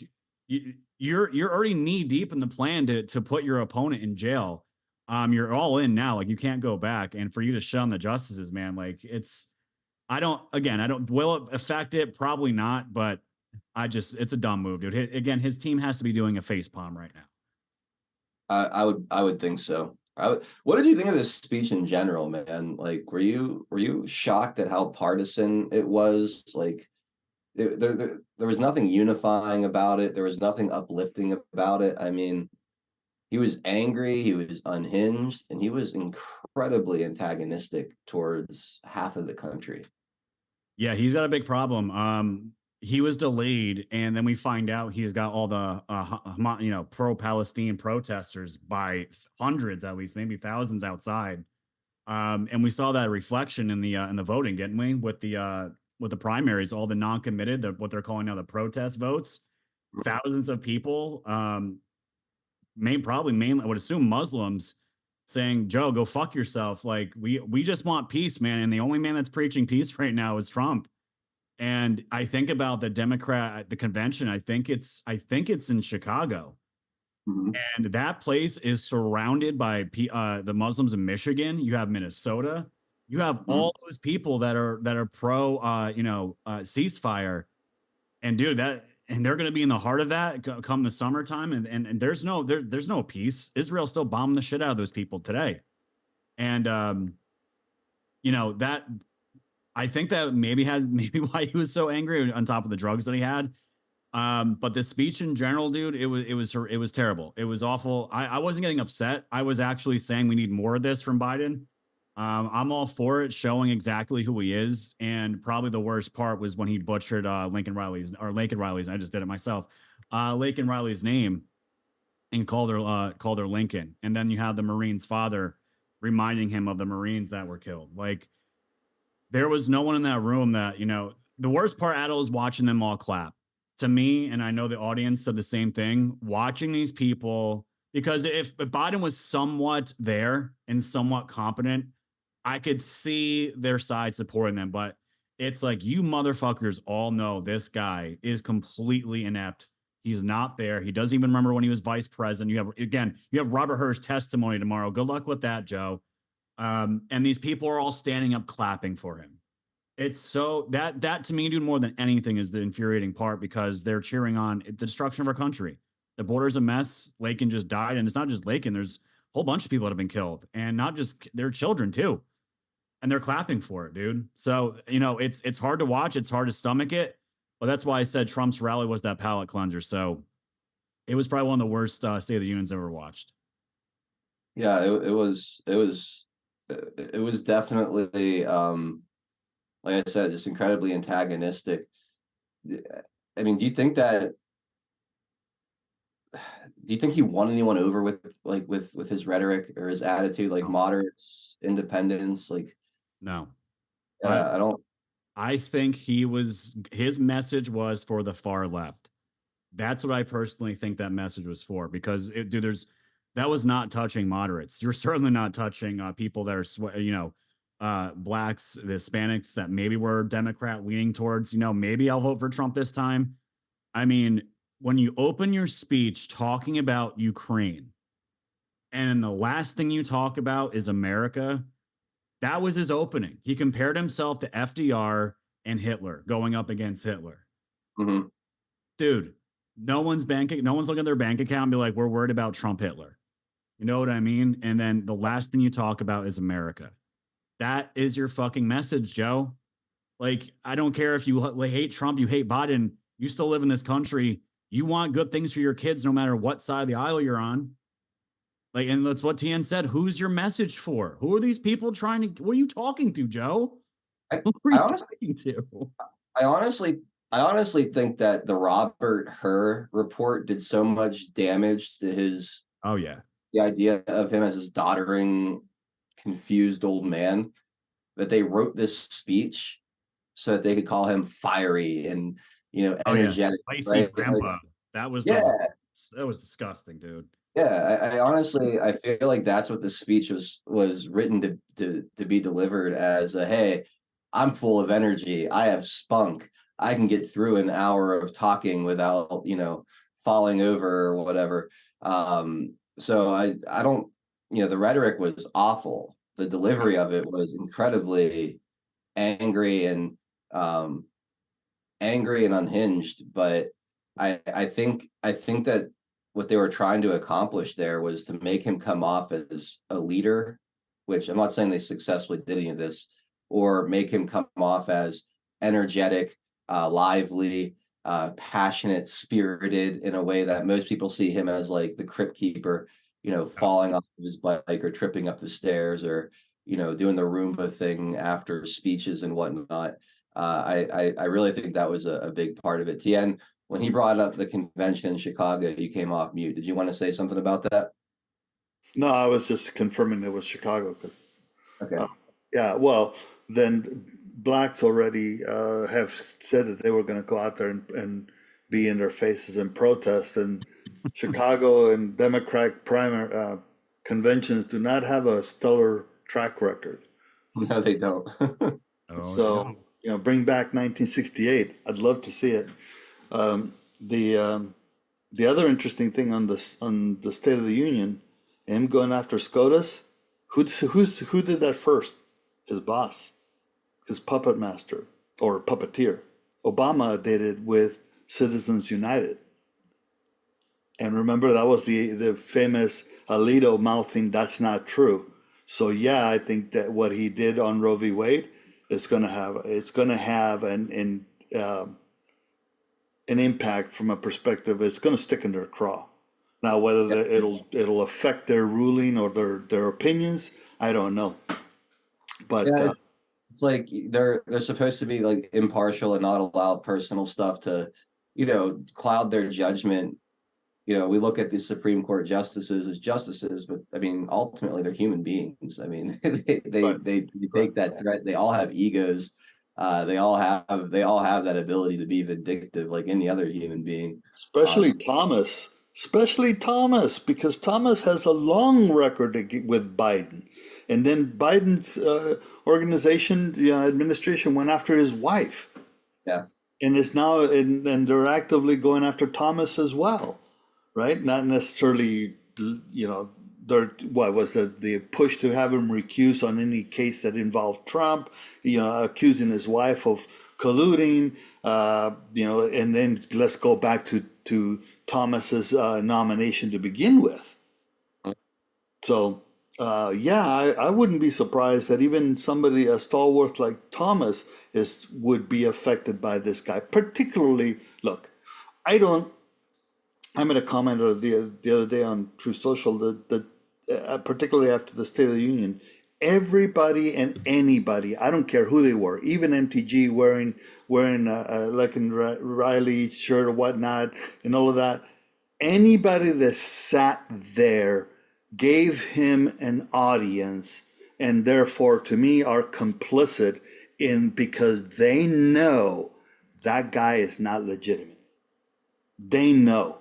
you're already knee deep in the plan to put your opponent in jail. You're all in now, like, you can't go back. And for you to shun the justices, man, like, I don't, will it affect it? Probably not, but it's a dumb move, dude. Again, his team has to be doing a face palm right now. I would think so. What did you think of this speech in general, man? Like, were you shocked at how partisan it was? Like, there was nothing unifying about it. There was nothing uplifting about it. I mean, he was angry, he was unhinged, and he was incredibly antagonistic towards half of the country. Yeah, he's got a big problem. He was delayed, and then we find out he's got all the pro-Palestine protesters by hundreds, at least, maybe thousands outside. And we saw that reflection in the voting, didn't we? With the primaries, all the non-committed, what they're calling now the protest votes, thousands of people, mainly, I would assume, Muslims, saying, Joe, go fuck yourself. Like, we just want peace, man. And the only man that's preaching peace right now is Trump. And I think about the convention. I think it's in Chicago, and that place is surrounded by the Muslims in Michigan. You have Minnesota. You have all those people that are pro, ceasefire, and dude, and they're going to be in the heart of that come the summertime, and there's no peace. Israel's still bombing the shit out of those people today, and that. I think that maybe why he was so angry, on top of the drugs that he had. But the speech in general, dude, it was terrible. It was awful. I wasn't getting upset. I was actually saying we need more of this from Biden. I'm all for it, showing exactly who he is. And probably the worst part was when he butchered Lincoln Riley's. I just did it myself. Lincoln Riley's name, and called her Lincoln. And then you have the Marine's father reminding him of the Marines that were killed. Like, there was no one in that room that, the worst part, Adel, is watching them all clap. To me, and I know the audience said the same thing, watching these people, because if Biden was somewhat there and somewhat competent, I could see their side supporting them. But it's like, you motherfuckers all know this guy is completely inept. He's not there. He doesn't even remember when he was vice president. You have Robert Herr's testimony tomorrow. Good luck with that, Joe. And these people are all standing up clapping for him. It's so that to me, dude, more than anything is the infuriating part, because they're cheering on the destruction of our country. The border's a mess. Lakin just died, and it's not just Lakin. There's a whole bunch of people that have been killed, and not just their children too. And they're clapping for it, dude. So, it's hard to watch. It's hard to stomach it. But that's why I said Trump's rally was that palate cleanser. So it was probably one of the worst State of the Unions I've ever watched. Yeah, it was definitely like I said, just incredibly antagonistic. I mean, do you think he won anyone over with his rhetoric or his attitude, like moderates, independents? Like, no, I don't. I think his message was for the far left. That's what I personally think that message was for, because that was not touching moderates. You're certainly not touching people that are, blacks, the Hispanics that maybe were Democrat leaning towards, maybe I'll vote for Trump this time. I mean, when you open your speech talking about Ukraine and the last thing you talk about is America, that was his opening. He compared himself to FDR and Hitler, going up against Hitler. Mm-hmm. Dude, no one's looking at their bank account and be like, we're worried about Trump Hitler. You know what I mean? And then the last thing you talk about is America. That is your fucking message, Joe. Like, I don't care if you hate Trump, you hate Biden, you still live in this country. You want good things for your kids no matter what side of the aisle you're on. Like, and that's what TN said. Who's your message for? Who are these people trying to? What are you talking to, Joe? Who are you talking to? I honestly think that the Robert Hur report did so much damage to his. Oh yeah, the idea of him as his doddering, confused old man, that they wrote this speech so that they could call him fiery and energetic, spicy right? grandpa. That was that was disgusting, dude. Yeah, I honestly feel like that's what the speech was written to be delivered as a, hey, I'm full of energy. I have spunk. I can get through an hour of talking without, falling over or whatever. So I don't, the rhetoric was awful. The delivery of it was incredibly angry and unhinged. But I think that what they were trying to accomplish there was to make him come off as a leader, which I'm not saying they successfully did any of this, or make him come off as energetic, lively, passionate, spirited, in a way that most people see him as, like the crypt keeper, falling off of his bike or tripping up the stairs, or doing the Roomba thing after speeches and whatnot. I really think that was a big part of it. Tien, when he brought up the convention in Chicago, you came off mute. Did you want to say something about that? No, I was just confirming it was Chicago because. Okay. Yeah, well, then blacks already have said that they were going to go out there and be in their faces and protest. And Chicago and Democratic primary conventions do not have a stellar track record. No, they don't. Bring back 1968. I'd love to see it. The other interesting thing on the State of the Union, him going after SCOTUS, who did that first? His boss, his puppet master or puppeteer. Obama did it with Citizens United. And remember, that was the famous Alito mouthing, "That's not true." So yeah, I think that what he did on Roe v. Wade is going to have an impact from a perspective. It's going to stick in their craw. Now, whether it'll affect their ruling or their opinions, I don't know. But it's like they're supposed to be like impartial and not allow personal stuff to, cloud their judgment. We look at the Supreme Court justices as justices, but I mean, ultimately they're human beings. I mean, they take that threat. They all have egos. They all have that ability to be vindictive, like any other human being. Especially Thomas, because Thomas has a long record with Biden, and then Biden's administration went after his wife. Yeah. and it's now, and they're actively going after Thomas as well, right? Not necessarily, what was the push to have him recuse on any case that involved Trump, accusing his wife of colluding, and then let's go back to Thomas's nomination to begin with. So, I wouldn't be surprised that even somebody, a stalwart like Thomas, would be affected by this guy. Particularly, look, I made a comment the other day on True Social that particularly after the State of the Union, everybody and anybody, I don't care who they were, even MTG wearing a Lincoln Riley shirt or whatnot and all of that, anybody that sat there gave him an audience, and therefore to me are complicit because they know that guy is not legitimate. They know.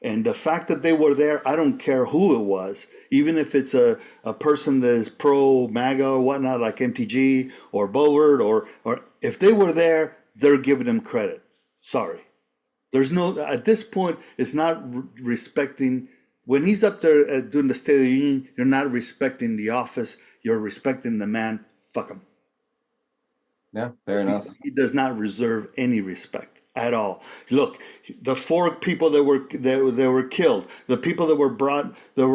And the fact that they were there, I don't care who it was, even if it's a person that is pro MAGA or whatnot, like MTG or Bowert, or if they were there, they're giving them credit. Sorry. There's no, at this point, it's not respecting, when he's up there doing the State of the Union, you're not respecting the office, you're respecting the man. Fuck him. Yeah, fair enough. He does not reserve any respect at all. Look, the 4 people that were killed, the people that were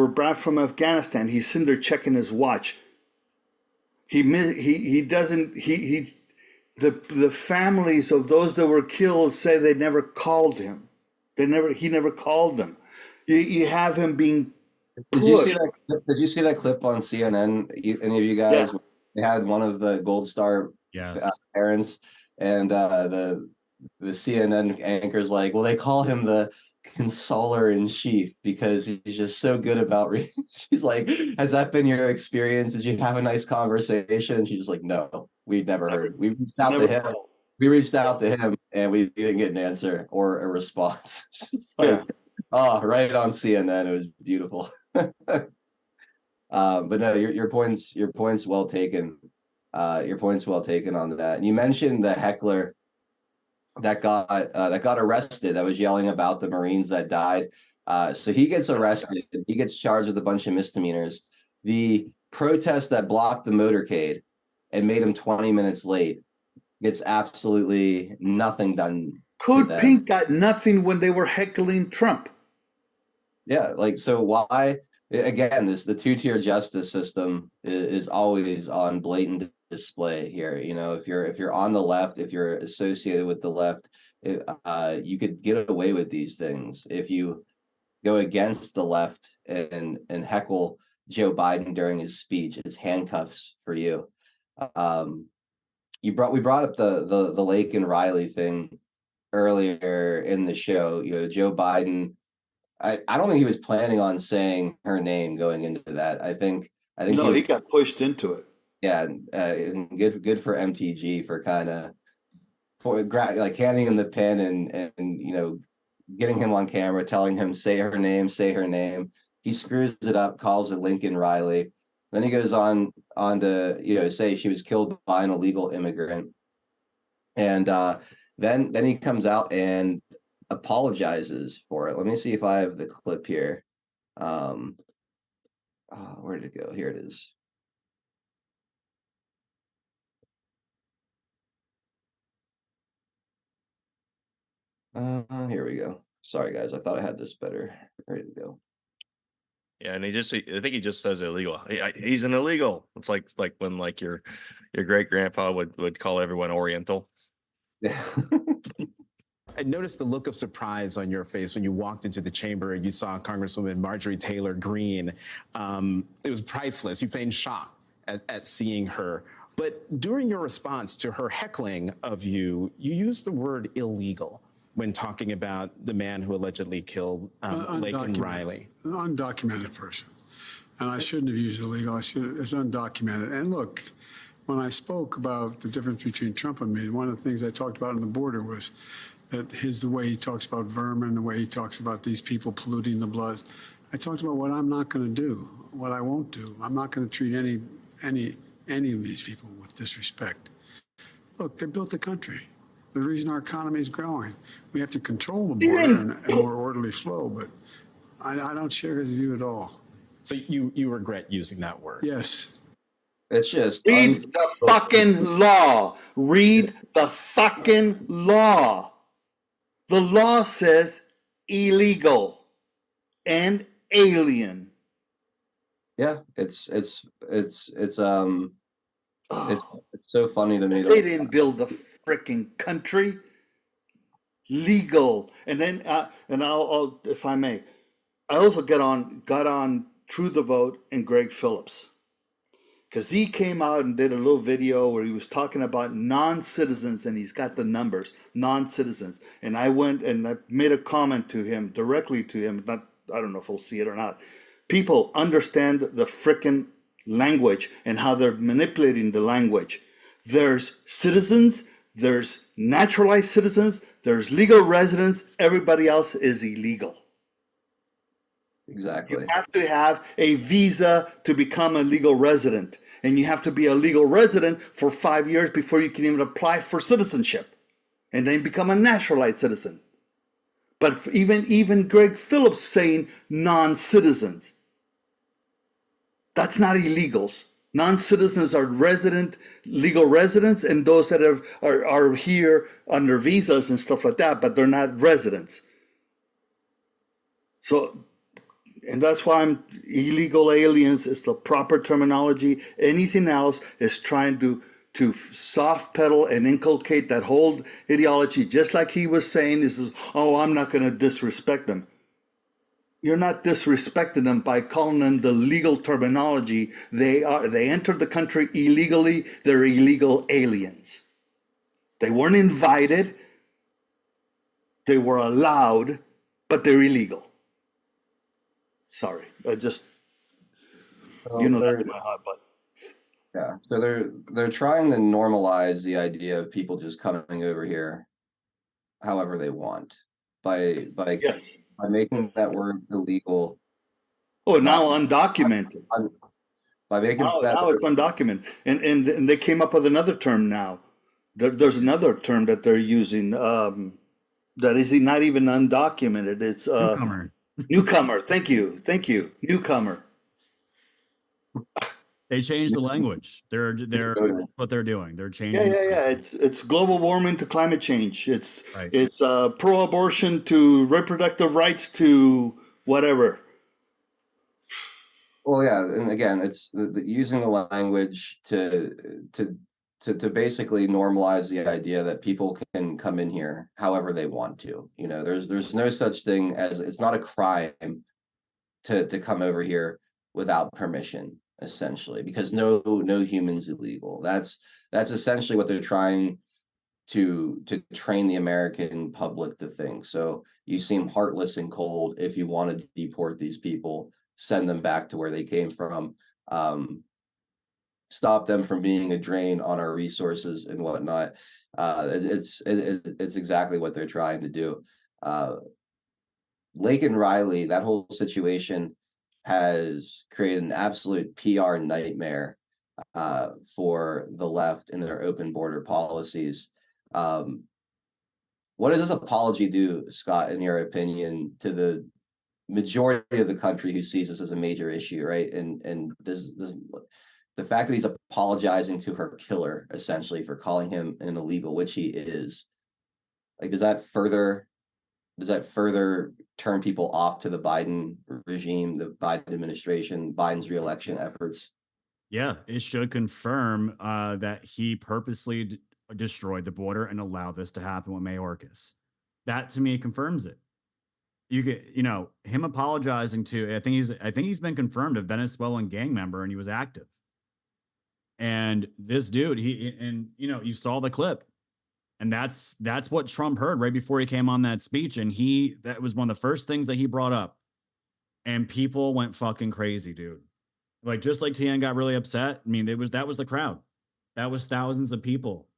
brought from Afghanistan, he's sitting there checking his watch. The families of those that were killed say they never called him. He never called them. You have him being pushed. Did you see that clip on CNN? Any of you guys? Yeah. They had one of the Gold Star parents, and the CNN anchor's like, well, they call him the consoler in chief because he's just so good about she's like, has that been your experience? Did you have a nice conversation? And she's just like, no, we've never heard. We reached out to him. We reached out to him and we didn't get an answer or a response. Like, right on CNN. It was beautiful. But no, your point's well taken. Your point's well taken on that. And you mentioned the heckler that got arrested, that was yelling about the Marines that died. So he gets arrested. He gets charged with a bunch of misdemeanors. The protest that blocked the motorcade and made him 20 minutes late gets absolutely nothing done. Code Pink got nothing when they were heckling Trump. Yeah, like, so why? Again, the 2-tier justice system is always on blatant display here. If you're on the left, if you're associated with the left, you could get away with these things. If you go against the left and heckle Joe Biden during his speech, it's handcuffs for you. We brought up the Lake and Riley thing earlier in the show. Joe Biden, I don't think he was planning on saying her name going into that. I think no, he got pushed into it. Yeah, good for MTG for kind of like handing him the pen and getting him on camera, telling him say her name. He screws it up, calls it Lincoln Riley. Then he goes on to say she was killed by an illegal immigrant, and then he comes out and apologizes for it. Let me see if I have the clip here. Where did it go? Here it is. Here we go. Sorry guys, I thought I had this better ready to go. Yeah, and I think he just says illegal. He's an illegal. It's like when your great grandpa would call everyone Oriental. Yeah. I noticed the look of surprise on your face when you walked into the chamber and you saw Congresswoman Marjorie Taylor Greene. It was priceless. You feigned shock at seeing her. But during your response to her heckling of you, you used the word illegal when talking about the man who allegedly killed Laken Riley. An undocumented person. And I shouldn't have used illegal. It's undocumented. And look, when I spoke about the difference between Trump and me, one of the things I talked about on the border was that the way he talks about vermin, the way he talks about these people polluting the blood. I talked about what I'm not going to do, what I won't do. I'm not going to treat any of these people with disrespect. Look, they built the country. the reason our economy is growing. We have to control the border and a more orderly flow, but I don't share his view at all. So you regret using that word? Yes. It's just Read the fucking law. Read the fucking law. The law says illegal and alien. Yeah, it's so funny to me. They didn't build the freaking country. Legal, and then I'll if I may, I also got on True the Vote and Greg Phillips, because he came out and did a little video where he was talking about non-citizens, and he's got the numbers, non-citizens, and I went and I made a comment to him, directly to him. Not, I don't know if he'll see it or not. People understand the frickin' language and how they're manipulating the language. There's citizens, there's naturalized citizens, there's legal residents, everybody else is illegal. Exactly. You have to have a visa to become a legal resident, and you have to be a legal resident for 5 years before you can even apply for citizenship, and then become a naturalized citizen. But even Greg Phillips saying non-citizens, that's not illegals. Non-citizens are legal residents, and those that are here under visas and stuff like that, but they're not residents. So, and that's why illegal aliens is the proper terminology. Anything else is trying to soft pedal and inculcate that whole ideology, just like he was saying, oh, I'm not going to disrespect them. You're not disrespecting them by calling them the legal terminology. They entered the country illegally. They're illegal aliens. They weren't invited. They were allowed, but they're illegal. Sorry, that's my hot button. Yeah, so they're trying to normalize the idea of people just coming over here however they want by Yes. By making that word illegal. Oh, now undocumented. By making now it's undocumented, and they came up with another term now. There's another term that they're using that is not even undocumented. It's Newcomer. Newcomer. Thank you. Newcomer. They changed the language. They're what they're doing. They're changing. Yeah. It's global warming to climate change. It's Right. It's pro-abortion to reproductive rights to whatever. Well, yeah, and again, it's using the language to basically normalize the idea that people can come in here however they want to. You know, there's no such thing as, it's not a crime to come over here without permission, essentially, because no human's illegal. That's essentially what they're trying to train the American public to think. So you seem heartless and cold if you want to deport these people, send them back to where they came from, stop them from being a drain on our resources and whatnot. It's exactly what they're trying to do. Lake and Riley, that whole situation has created an absolute PR nightmare for the left and their open border policies. What does this apology do, Scott, in your opinion, to the majority of the country who sees this as a major issue, right? And does the fact that he's apologizing to her killer, essentially, for calling him an illegal, which he is, like, does that further turn people off to the Biden regime, the Biden administration, Biden's reelection efforts? Yeah, it should confirm that he purposely destroyed the border and allowed this to happen with Mayorkas. That to me confirms it. You get, him apologizing to, I think he's been confirmed a Venezuelan gang member, and he was active. And this dude, you saw the clip. And that's what Trump heard right before he came on that speech. And that was one of the first things that he brought up. And people went fucking crazy, dude. Like, just like Tian got really upset. I mean, that was the crowd. That was thousands of people.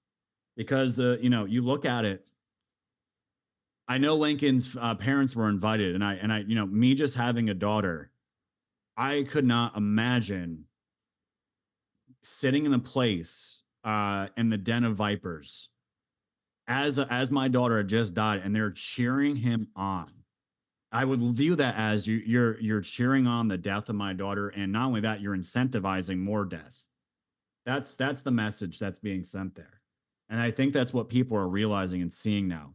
Because you look at it. I know Lincoln's parents were invited, and I me just having a daughter, I could not imagine sitting in a place in the den of vipers as my daughter had just died and they're cheering him on. I would view that as you're cheering on the death of my daughter, and not only that, you're incentivizing more deaths. That's the message that's being sent there. And I think that's what people are realizing and seeing now.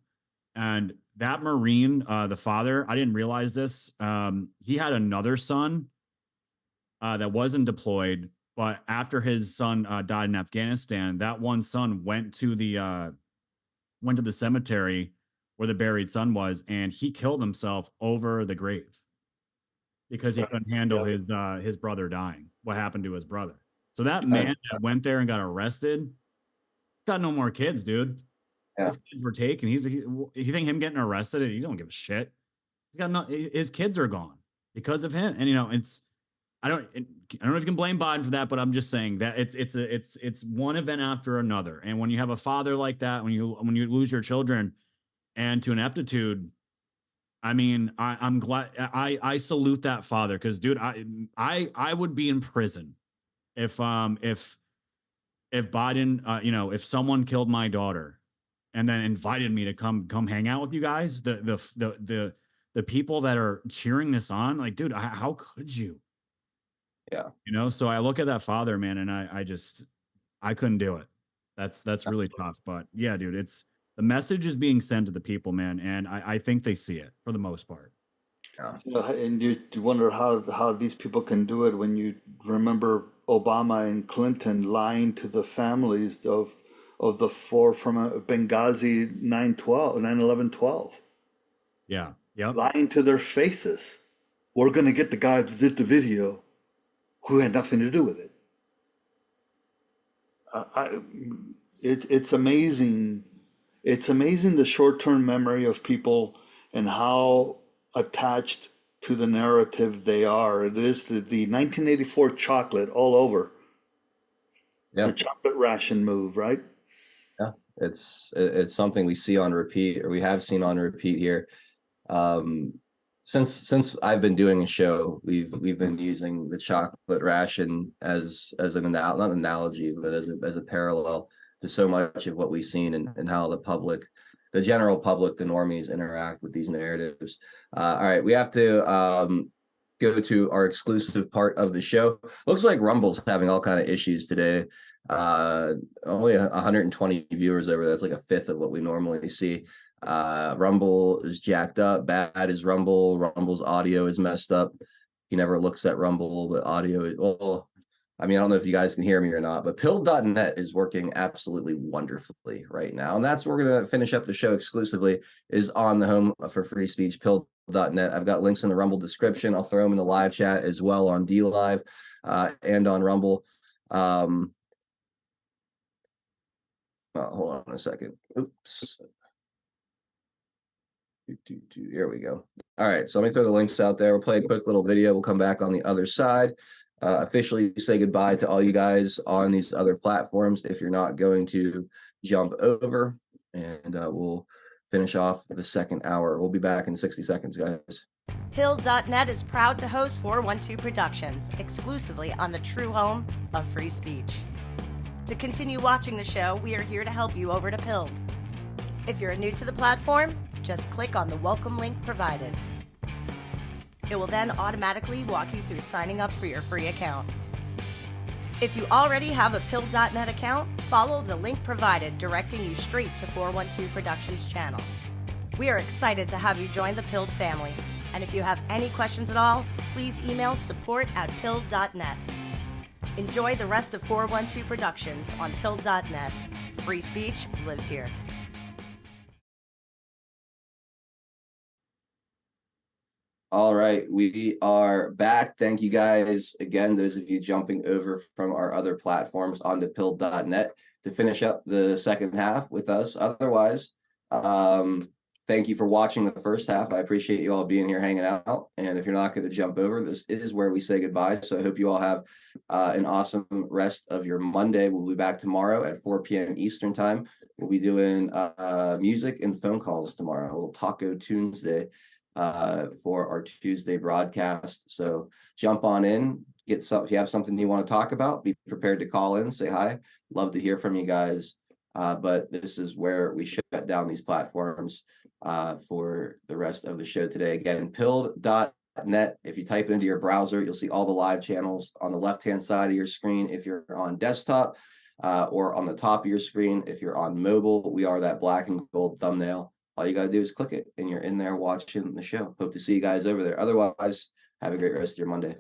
And that Marine, the father, I didn't realize this. He had another son that wasn't deployed, but after his son died in Afghanistan, that one son went to the cemetery where the buried son was, and he killed himself over the grave because he couldn't handle his brother dying. What happened to his brother? So that man that went there and got arrested got no more kids, dude. Yeah. His kids were taken. You think him getting arrested? He don't give a shit. He's got no. His kids are gone because of him. And I don't know if you can blame Biden for that, but I'm just saying that it's one event after another. And when you have a father like that, when you lose your children and to ineptitude, I mean, I'm glad I salute that father, because dude, I would be in prison if Biden, if someone killed my daughter and then invited me to come hang out with you guys, the people that are cheering this on, like, dude, how could you? Yeah. So I look at that father, man, and I couldn't do it. That's really tough. But yeah, dude, the message is being sent to the people, man, and I think they see it for the most part. Yeah, and you wonder how these people can do it when you remember Obama and Clinton lying to the families of the four from Benghazi 9/11/12. Yeah. Yep. Lying to their faces. We're going to get the guy that did the video who had nothing to do with it. It's amazing. It's amazing the short-term memory of people and how attached to the narrative they are. It is the 1984 chocolate all over. Yeah. The chocolate ration move, right? Yeah. It's something we see on repeat, or we have seen on repeat here. Since I've been doing a show, we've been using the chocolate ration as an not analogy, but as a parallel to so much of what we've seen and how the general public, the normies, interact with these narratives. All right, we have to go to our exclusive part of the show. Looks like Rumble's having all kind of issues today. Only 120 viewers over. That's like a fifth of what we normally see. Rumble is jacked up. Bad is Rumble. Rumble's audio is messed up. He never looks at Rumble, but audio is, well, I mean, I don't know if you guys can hear me or not, but Pilled.net is working absolutely wonderfully right now. And that's where we're going to finish up the show exclusively, is on the home for free speech, Pilled.net. I've got links in the Rumble description. I'll throw them in the live chat as well on DLive and on Rumble. Hold on a second. Oops. Here we go. All right, so let me throw the links out there. We'll play a quick little video. We'll come back on the other side. Officially say goodbye to all you guys on these other platforms if you're not going to jump over, and we'll finish off the second hour. We'll be back in 60 seconds, guys. Pilled.net is proud to host 412 Productions exclusively on the true home of free speech. To continue watching the show, we are here to help you over to Pilled. If you're new to the platform, just click on the welcome link provided. It will then automatically walk you through signing up for your free account. If you already have a Pilled.net account, follow the link provided directing you straight to 412 Productions channel. We are excited to have you join the Pilled family, and if you have any questions at all, please email support@Pilled.net. Enjoy the rest of 412 Productions on Pilled.net. Free speech lives here. All right, we are back. Thank you guys again, those of you jumping over from our other platforms onto Pilled.net to finish up the second half with us. Otherwise, thank you for watching the first half. I appreciate you all being here hanging out. And if you're not going to jump over, this is where we say goodbye. So I hope you all have an awesome rest of your Monday. We'll be back tomorrow at 4 p.m. Eastern time. We'll be doing music and phone calls tomorrow. A little Taco Tuesday for our Tuesday broadcast. So jump on in, if you have something you want to talk about, be prepared to call in, say hi. Love to hear from you guys. But this is where we shut down these platforms for the rest of the show today. Again, pilled.net. If you type it into your browser, you'll see all the live channels on the left-hand side of your screen if you're on desktop, or on the top of your screen if you're on mobile. We are that black and gold thumbnail. All you got to do is click it, and you're in there watching the show. Hope to see you guys over there. Otherwise, have a great rest of your Monday.